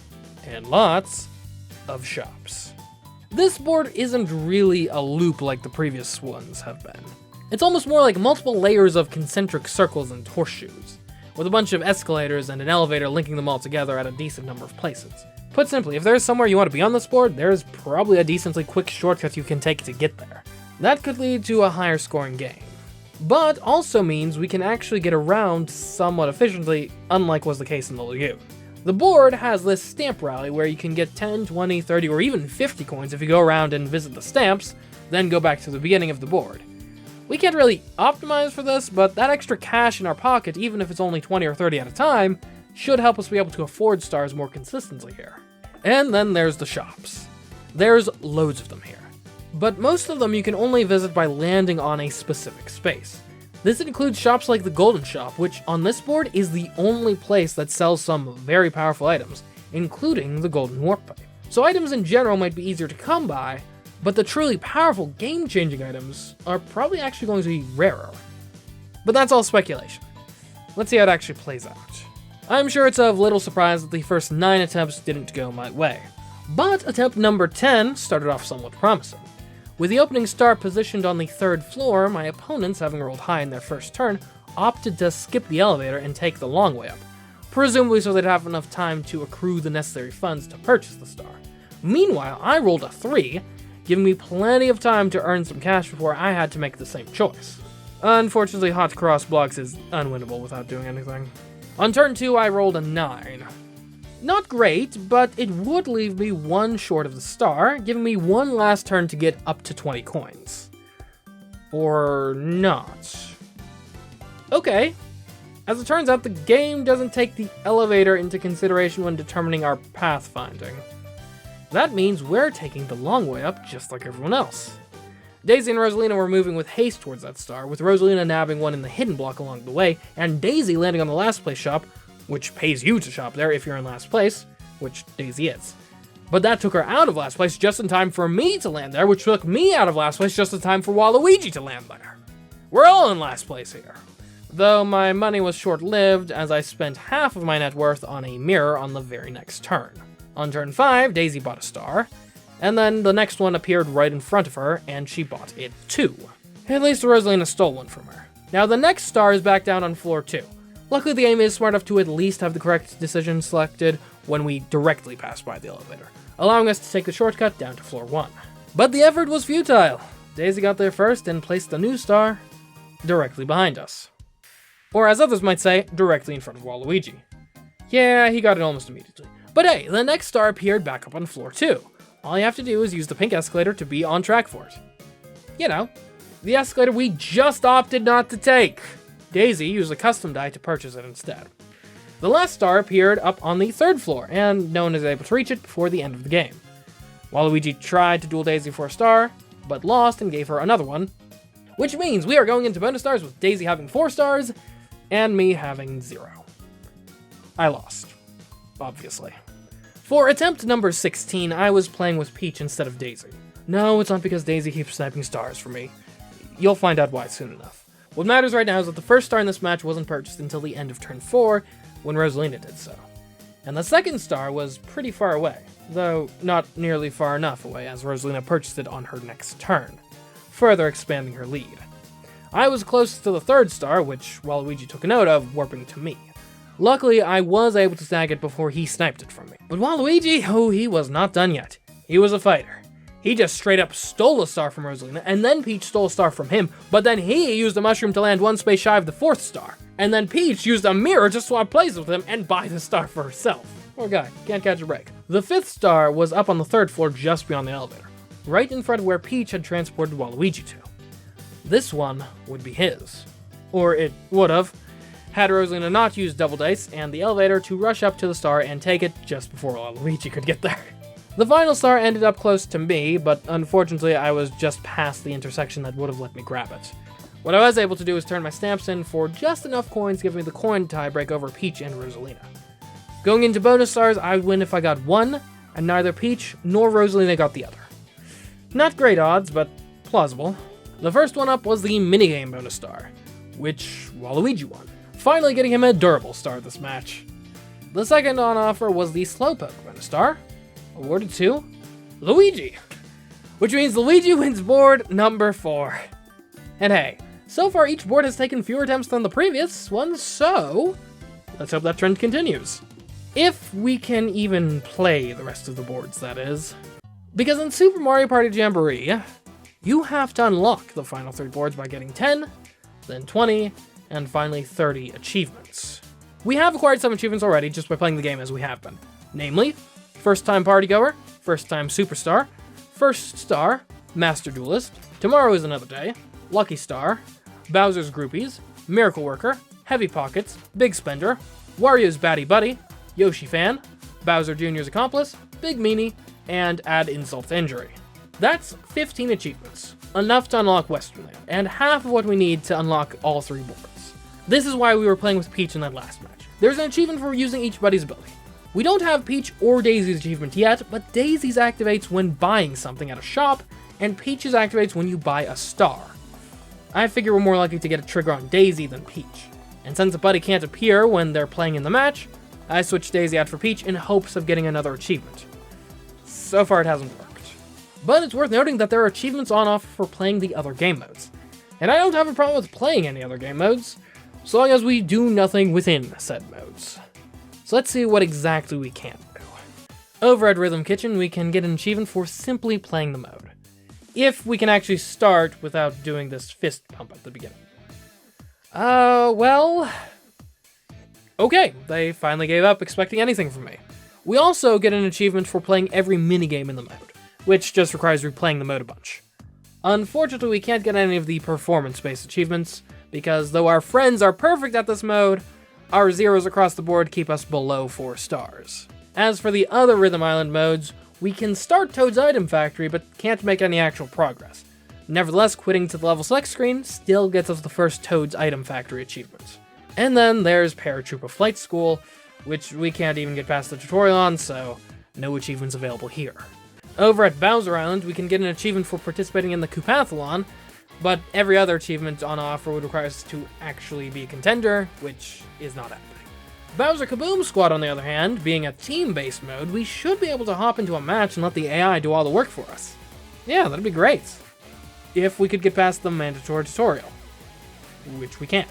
and lots of shops. This board isn't really a loop like the previous ones have been. It's almost more like multiple layers of concentric circles and horseshoes, with a bunch of escalators and an elevator linking them all together at a decent number of places. Put simply, if there's somewhere you want to be on this board, there's probably a decently quick shortcut you can take to get there. That could lead to a higher scoring game, but also means we can actually get around somewhat efficiently, unlike was the case in the Lagoon. The board has this stamp rally where you can get 10, 20, 30, or even 50 coins if you go around and visit the stamps, then go back to the beginning of the board. We can't really optimize for this, but that extra cash in our pocket, even if it's only 20 or 30 at a time, should help us be able to afford stars more consistently here. And then there's the shops. There's loads of them here, but most of them you can only visit by landing on a specific space. This includes shops like the Golden Shop, which on this board is the only place that sells some very powerful items, including the Golden Warp Pipe. So items in general might be easier to come by, but the truly powerful game-changing items are probably actually going to be rarer. But that's all speculation. Let's see how it actually plays out. I'm sure it's of little surprise that the first 9 attempts didn't go my way, but attempt number 10 started off somewhat promising. With the opening star positioned on the 3rd floor, my opponents, having rolled high in their first turn, opted to skip the elevator and take the long way up, presumably so they'd have enough time to accrue the necessary funds to purchase the star. Meanwhile, I rolled a 3, giving me plenty of time to earn some cash before I had to make the same choice. Unfortunately, hot cross blocks is unwinnable without doing anything. On turn 2, I rolled a 9. Not great, but it would leave me 1 short of the star, giving me 1 last turn to get up to 20 coins. Or not. Okay. As it turns out, the game doesn't take the elevator into consideration when determining our pathfinding. That means we're taking the long way up just like everyone else. Daisy and Rosalina were moving with haste towards that star, with Rosalina nabbing one in the hidden block along the way, and Daisy landing on the last place shop, which pays you to shop there if you're in last place, which Daisy is. But that took her out of last place just in time for me to land there, which took me out of last place just in time for Waluigi to land there. We're all in last place here. Though my money was short-lived, as I spent half of my net worth on a mirror on the very next turn. On turn 5, Daisy bought a star, and then the next one appeared right in front of her, and she bought it too. At least Rosalina stole one from her. Now the next star is back down on floor 2. Luckily the game is smart enough to at least have the correct decision selected when we directly pass by the elevator, allowing us to take the shortcut down to floor 1. But the effort was futile. Daisy got there first and placed the new star directly behind us. Or as others might say, directly in front of Waluigi. Yeah, he got it almost immediately. But hey, the next star appeared back up on floor 2. All you have to do is use the pink escalator to be on track for it. You know, the escalator we just opted not to take. Daisy used a custom die to purchase it instead. The last star appeared up on the 3rd floor, and no one is able to reach it before the end of the game. Waluigi tried to duel Daisy for a star, but lost and gave her another one, which means we are going into bonus stars with Daisy having 4 stars, and me having 0. I lost, obviously. For attempt number 16, I was playing with Peach instead of Daisy. No, it's not because Daisy keeps sniping stars from me. You'll find out why soon enough. What matters right now is that the first star in this match wasn't purchased until the end of turn 4, when Rosalina did so. And the second star was pretty far away, though not nearly far enough away as Rosalina purchased it on her next turn, further expanding her lead. I was closest to the 3rd star, which Waluigi took a note of, warping to me. Luckily, I was able to snag it before he sniped it from me. But Waluigi, oh, he was not done yet. He was a fighter. He just straight up stole a star from Rosalina, and then Peach stole a star from him, but then he used a mushroom to land 1 space shy of the 4th star. And then Peach used a mirror to swap places with him and buy the star for herself. Poor guy, can't catch a break. The 5th star was up on the 3rd floor just beyond the elevator, right in front of where Peach had transported Waluigi to. This one would be his. Or it would have, had Rosalina not used double dice and the elevator to rush up to the star and take it just before Luigi could get there. The final star ended up close to me, but unfortunately I was just past the intersection that would have let me grab it. What I was able to do is turn my stamps in for just enough coins, giving me the coin tiebreak over Peach and Rosalina. Going into bonus stars, I would win if I got 1, and neither Peach nor Rosalina got the other. Not great odds, but plausible. The first one up was the minigame bonus star, which Waluigi won, finally getting him a durable star this match. The second on offer was the Slowpoke bonus star, awarded to Luigi, which means Luigi wins board number 4. And hey, so far each board has taken fewer attempts than the previous one, so let's hope that trend continues. If we can even play the rest of the boards, that is. Because in Super Mario Party Jamboree, you have to unlock the final 3 boards by getting 10, then 20, and finally 30 achievements. We have acquired some achievements already just by playing the game as we have been. Namely, First Time Partygoer, First Time Superstar, First Star, Master Duelist, Tomorrow is Another Day, Lucky Star, Bowser's Groupies, Miracle Worker, Heavy Pockets, Big Spender, Wario's Batty Buddy, Yoshi Fan, Bowser Jr.'s Accomplice, Big Meanie, and Add Insult to Injury. That's 15 achievements, enough to unlock Westernland, and half of what we need to unlock all 3 boards. This is why we were playing with Peach in that last match. There's an achievement for using each buddy's ability. We don't have Peach or Daisy's achievement yet, but Daisy's activates when buying something at a shop, and Peach's activates when you buy a star. I figure we're more likely to get a trigger on Daisy than Peach. And since a buddy can't appear when they're playing in the match, I switched Daisy out for Peach in hopes of getting another achievement. So far it hasn't worked. But it's worth noting that there are achievements on offer for playing the other game modes. And I don't have a problem with playing any other game modes. so long as we do nothing within said modes. So let's see what exactly we can do. Over at Rhythm Kitchen, we can get an achievement for simply playing the mode, if we can actually start without doing this fist pump at the beginning. Well, okay, they finally gave up expecting anything from me. We also get an achievement for playing every minigame in the mode, which just requires replaying the mode a bunch. Unfortunately, we can't get any of the performance-based achievements, because though our friends are perfect at this mode, our zeros across the board keep us below 4 stars. As for the other Rhythm Island modes, we can start Toad's Item Factory, but can't make any actual progress. Nevertheless, quitting to the level select screen still gets us the first Toad's Item Factory achievement. And then there's Paratroopa Flight School, which we can't even get past the tutorial on, so no achievements available here. Over at Bowser Island, we can get an achievement for participating in the Koopathlon, but every other achievement on offer would require us to actually be a contender, which is not happening. Bowser Kaboom Squad, on the other hand, being a team-based mode, we should be able to hop into a match and let the AI do all the work for us. Yeah, that'd be great. If we could get past the mandatory tutorial, which we can't.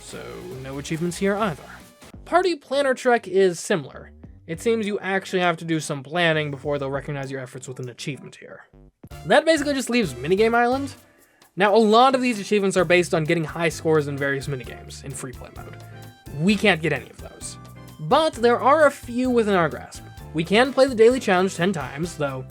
So no achievements here either. Party Planner Trek is similar. It seems you actually have to do some planning before they'll recognize your efforts with an achievement here. That basically just leaves Minigame Island. Now, a lot of these achievements are based on getting high scores in various minigames in free play mode. We can't get any of those. But there are a few within our grasp. We can play the daily challenge 10 times, though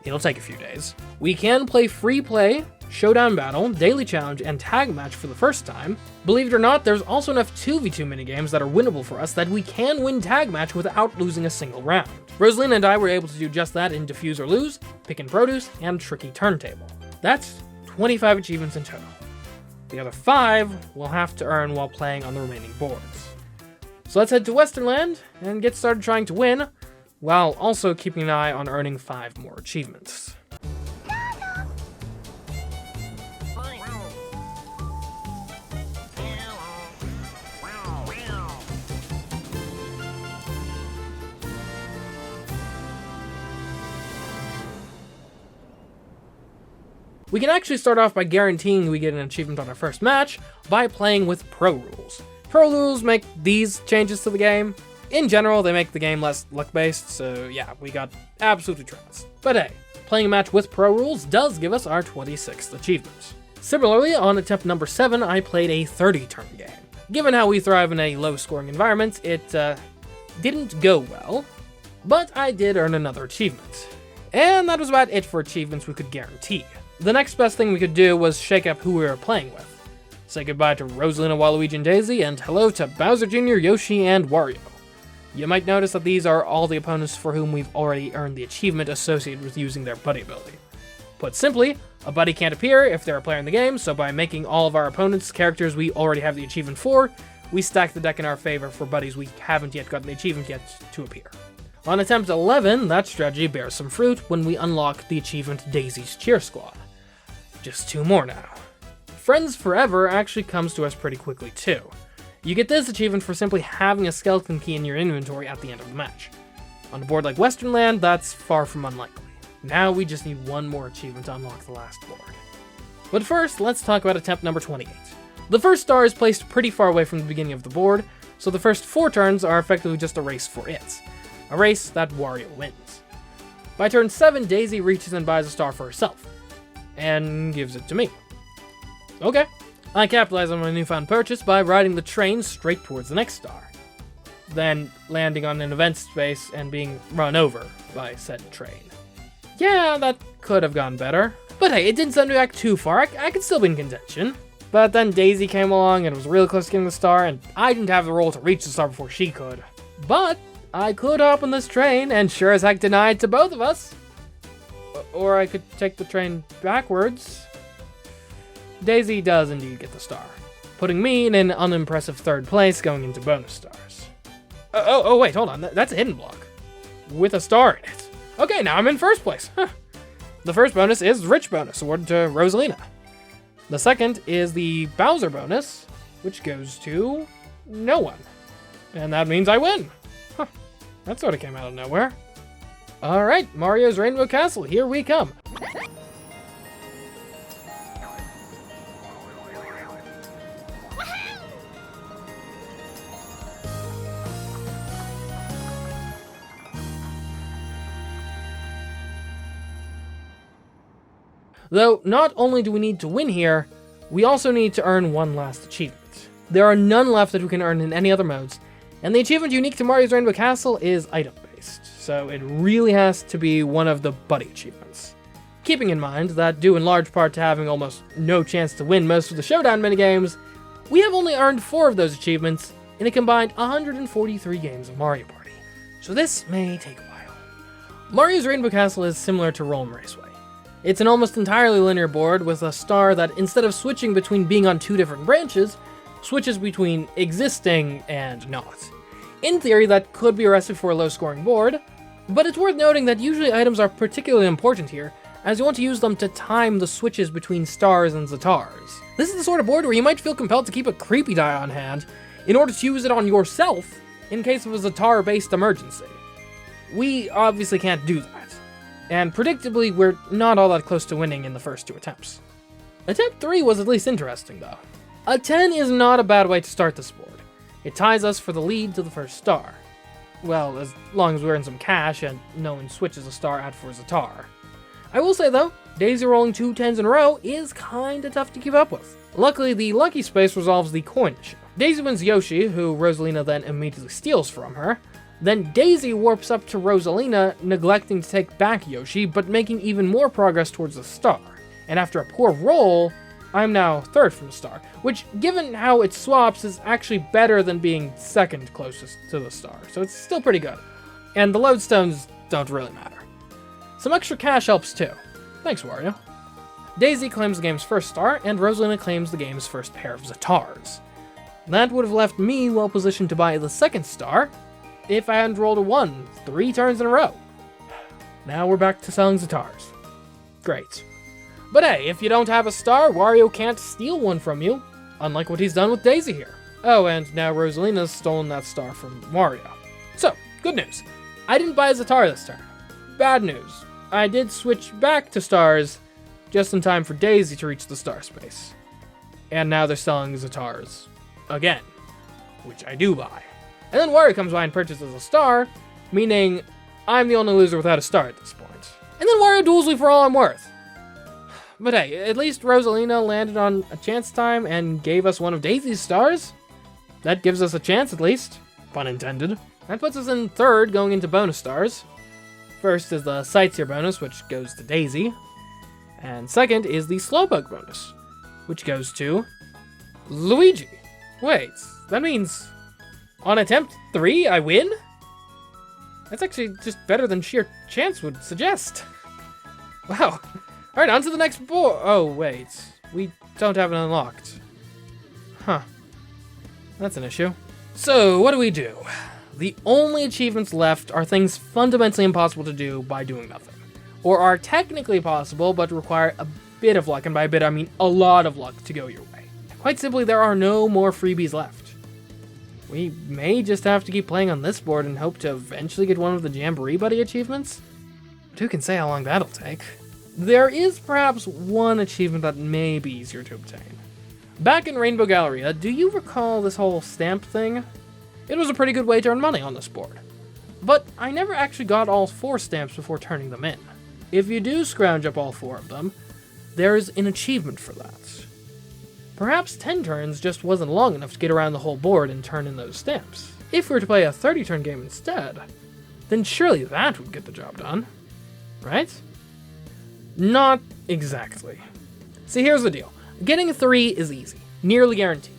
it'll take a few days. We can play free play, showdown battle, daily challenge, and tag match for the first time. Believe it or not, there's also enough 2v2 minigames that are winnable for us that we can win tag match without losing a single round. Rosalina and I were able to do just that in Defuse or Lose, Pick and Produce, and Tricky Turntable. That's 25 achievements in total. The other 5 we'll have to earn while playing on the remaining boards. So let's head to Westernland and get started trying to win, while also keeping an eye on earning 5 more achievements. We can actually start off by guaranteeing we get an achievement on our first match by playing with Pro Rules. Pro Rules make these changes to the game. In general, they make the game less luck-based, so yeah, we got absolutely trounced. But hey, playing a match with Pro Rules does give us our 26th achievement. Similarly, on attempt number 7, I played a 30-turn game. Given how we thrive in a low-scoring environment, it didn't go well, but I did earn another achievement. And that was about it for achievements we could guarantee. The next best thing we could do was shake up who we were playing with. Say goodbye to Rosalina, Waluigi, and Daisy, and hello to Bowser Jr., Yoshi, and Wario. You might notice that these are all the opponents for whom we've already earned the achievement associated with using their buddy ability. Put simply, a buddy can't appear if they're a player in the game, so by making all of our opponents characters we already have the achievement for, we stack the deck in our favor for buddies we haven't yet gotten the achievement yet to appear. On attempt 11, that strategy bears some fruit when we unlock the achievement Daisy's Cheer Squad. Just 2 more now. Friends Forever actually comes to us pretty quickly too. You get this achievement for simply having a skeleton key in your inventory at the end of the match. On a board like Westernland, that's far from unlikely. Now we just need 1 more achievement to unlock the last board. But first, let's talk about attempt number 28. The first star is placed pretty far away from the beginning of the board, so the first 4 turns are effectively just a race for it. A race that Wario wins. By turn 7, Daisy reaches and buys a star for herself, and gives it to me. Okay. I capitalize on my newfound purchase by riding the train straight towards the next star, then landing on an event space and being run over by said train. Yeah, that could have gone better. But hey, it didn't send me back too far. I could still be in contention. But then Daisy came along and was really close to getting the star, and I didn't have the roll to reach the star before she could. But I could hop on this train and sure as heck deny it to both of us. Or I could take the train backwards. Daisy does indeed get the star, putting me in an unimpressive 3rd place going into bonus stars. Oh wait, hold on, that's a hidden block. With a star in it. Okay, now I'm in 1st place. Huh. The first bonus is Rich bonus, awarded to Rosalina. The second is the Bowser bonus, which goes to no one. And that means I win. Huh. That sort of came out of nowhere. Alright, Mario's Rainbow Castle, here we come. Though, not only do we need to win here, we also need to earn one last achievement. There are none left that we can earn in any other modes, and the achievement unique to Mario's Rainbow Castle is item-based, so it really has to be one of the buddy achievements. Keeping in mind that, due in large part to having almost no chance to win most of the Showdown minigames, we have only earned 4 of those achievements in a combined 143 games of Mario Party, so this may take a while. Mario's Rainbow Castle is similar to Roll 'em Raceway. It's an almost entirely linear board with a star that, instead of switching between being on 2 different branches, switches between existing and not. In theory, that could be a recipe for a low-scoring board, but it's worth noting that usually items are particularly important here, as you want to use them to time the switches between stars and Zatars. This is the sort of board where you might feel compelled to keep a creepy die on hand in order to use it on yourself in case of a Zatar-based emergency. We obviously can't do that, and predictably, we're not all that close to winning in the first 2 attempts. Attempt 3 was at least interesting, though. A 10 is not a bad way to start this board. It ties us for the lead to the first star. Well, as long as we earn some cash and no one switches a star out for Zatar. I will say, though, Daisy rolling 2 10s in a row is kinda tough to keep up with. Luckily, the lucky space resolves the coin issue. Daisy wins Yoshi, who Rosalina then immediately steals from her. Then Daisy warps up to Rosalina, neglecting to take back Yoshi, but making even more progress towards the star. And after a poor roll, I'm now 3rd from the star, which, given how it swaps, is actually better than being 2nd closest to the star, so it's still pretty good. And the lodestones don't really matter. Some extra cash helps too. Thanks, Wario. Daisy claims the game's first star, and Rosalina claims the game's first pair of Zatars. That would have left me well positioned to buy the 2nd star, if I hadn't rolled a 1 3 turns in a row. Now we're back to selling Zatars. Great. But hey, if you don't have a star, Wario can't steal one from you, unlike what he's done with Daisy here. Oh, and now Rosalina's stolen that star from Wario. So, good news. I didn't buy a Zatar this turn. Bad news. I did switch back to stars, just in time for Daisy to reach the star space. And now they're selling Zatars again, which I do buy. And then Wario comes by and purchases a star, meaning I'm the only loser without a star at this point. And then Wario duels me for all I'm worth. But hey, at least Rosalina landed on a chance time and gave us one of Daisy's stars. That gives us a chance at least, pun intended. That puts us in 3rd going into bonus stars. First is the Sightseer bonus, which goes to Daisy. And 2nd is the Slowpoke bonus, which goes to Luigi. Wait, that means on attempt 3, I win? That's actually just better than sheer chance would suggest. Wow. Alright, on to the next board. Oh, wait. We don't have it unlocked. Huh. That's an issue. So, what do? The only achievements left are things fundamentally impossible to do by doing nothing. Or are technically possible, but require a bit of luck, and by a bit I mean a lot of luck to go your way. Quite simply, there are no more freebies left. We may just have to keep playing on this board and hope to eventually get one of the Jamboree Buddy achievements. But who can say how long that'll take? There is perhaps one achievement that may be easier to obtain. Back in Rainbow Galleria, do you recall this whole stamp thing? It was a pretty good way to earn money on this board. But I never actually got all 4 stamps before turning them in. If you do scrounge up all 4 of them, there is an achievement for that. Perhaps 10 turns just wasn't long enough to get around the whole board and turn in those stamps. If we were to play a 30-turn game instead, then surely that would get the job done, right? Not exactly. See, here's the deal. Getting a 3 is easy, nearly guaranteed.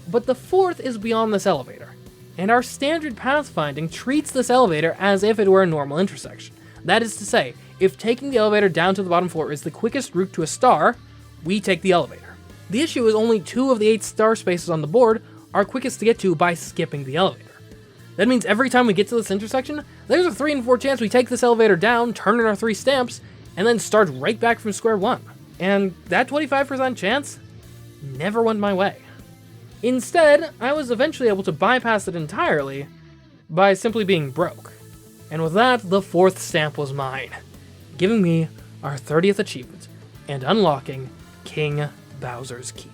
But the 4th is beyond this elevator, and our standard pathfinding treats this elevator as if it were a normal intersection. That is to say, if taking the elevator down to the bottom floor is the quickest route to a star, we take the elevator. The issue is only 2 of the 8 star spaces on the board are quickest to get to by skipping the elevator. That means every time we get to this intersection, there's a 3 in 4 chance we take this elevator down, turn in our 3 stamps, and then start right back from square one. And that 25% chance never went my way. Instead, I was eventually able to bypass it entirely by simply being broke. And with that, the 4th stamp was mine, giving me our 30th achievement and unlocking King Bowser's Keep.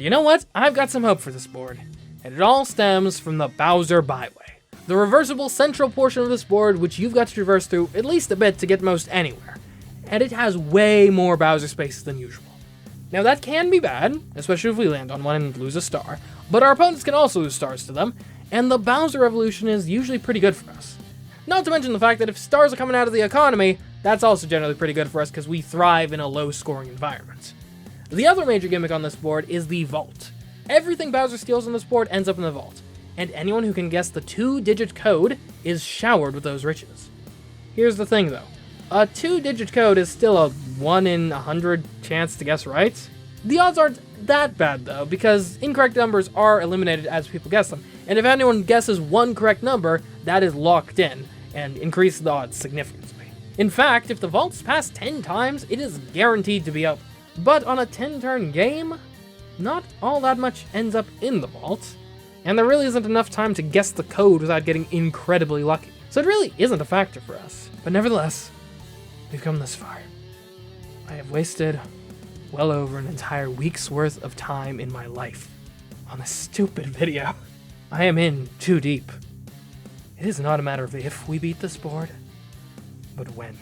you know what? I've got some hope for this board, and it all stems from the Bowser Byway, the reversible central portion of this board which you've got to traverse through at least a bit to get most anywhere, and it has way more Bowser spaces than usual. Now that can be bad, especially if we land on one and lose a star, but our opponents can also lose stars to them, and the Bowser Revolution is usually pretty good for us. Not to mention the fact that if stars are coming out of the economy, that's also generally pretty good for us because we thrive in a low-scoring environment. The other major gimmick on this board is the vault. Everything Bowser steals on this board ends up in the vault, and anyone who can guess the 2-digit code is showered with those riches. Here's the thing though, a 2-digit code is still a 1 in 100 chance to guess right. The odds aren't that bad though, because incorrect numbers are eliminated as people guess them, and if anyone guesses one correct number, that is locked in, and increases the odds significantly. In fact, if the vault's passed 10 times, it is guaranteed to be open. But on a 10-turn game, not all that much ends up in the vault, and there really isn't enough time to guess the code without getting incredibly lucky. So it really isn't a factor for us. But nevertheless, we've come this far. I have wasted well over an entire week's worth of time in my life on this stupid video. I am in too deep. It is not a matter of if we beat this board, but when.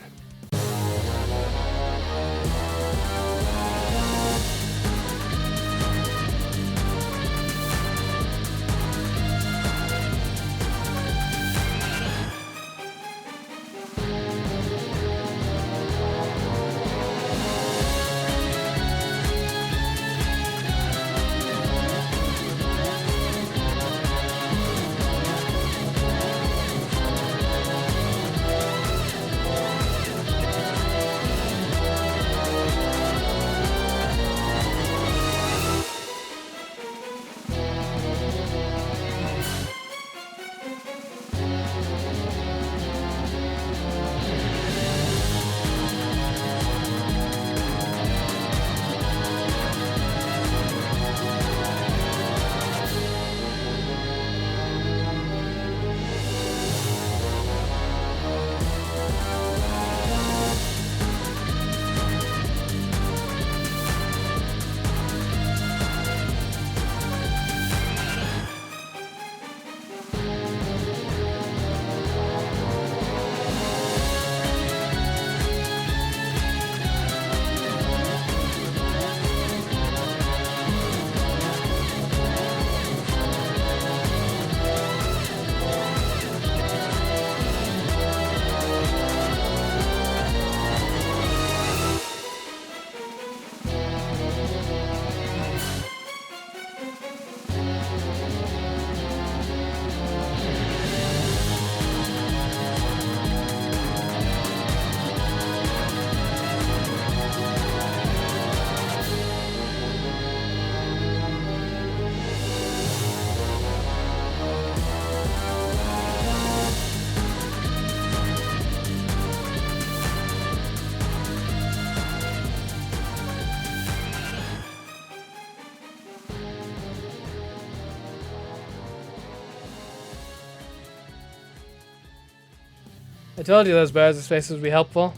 I told you those Bowser spaces would be helpful.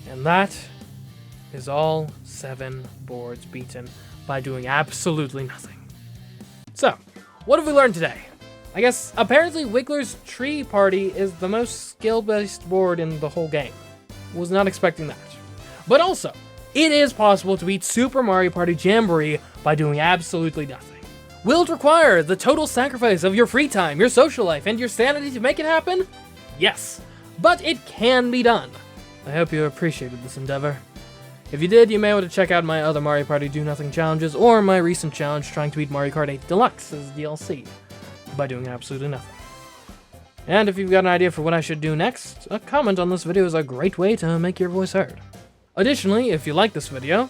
And that is all 7 boards beaten by doing absolutely nothing. So, what have we learned today? I guess apparently Wiggler's Tree Party is the most skill-based board in the whole game. Was not expecting that. But also, it is possible to beat Super Mario Party Jamboree by doing absolutely nothing. Will it require the total sacrifice of your free time, your social life, and your sanity to make it happen? Yes, but it can be done. I hope you appreciated this endeavor. If you did, you may want to check out my other Mario Party Do Nothing challenges or my recent challenge trying to beat Mario Kart 8 Deluxe as DLC by doing absolutely nothing. And if you've got an idea for what I should do next, a comment on this video is a great way to make your voice heard. Additionally, if you like this video,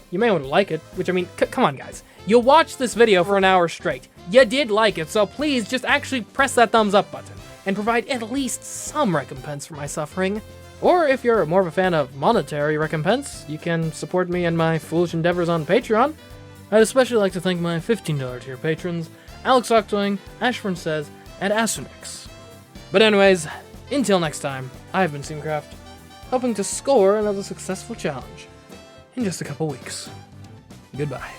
you may want to like it, which I mean, come on guys. You watched this video for an hour straight. You did like it, so please just actually press that thumbs up button and provide at least some recompense for my suffering. Or if you're more of a fan of monetary recompense, you can support me in my foolish endeavors on Patreon. I'd especially like to thank my $15 tier patrons, Alex Octoing, Ashburn Says, and Asunix. But anyways, until next time, I've been CMeeCraft, hoping to score another successful challenge in just a couple weeks. Goodbye.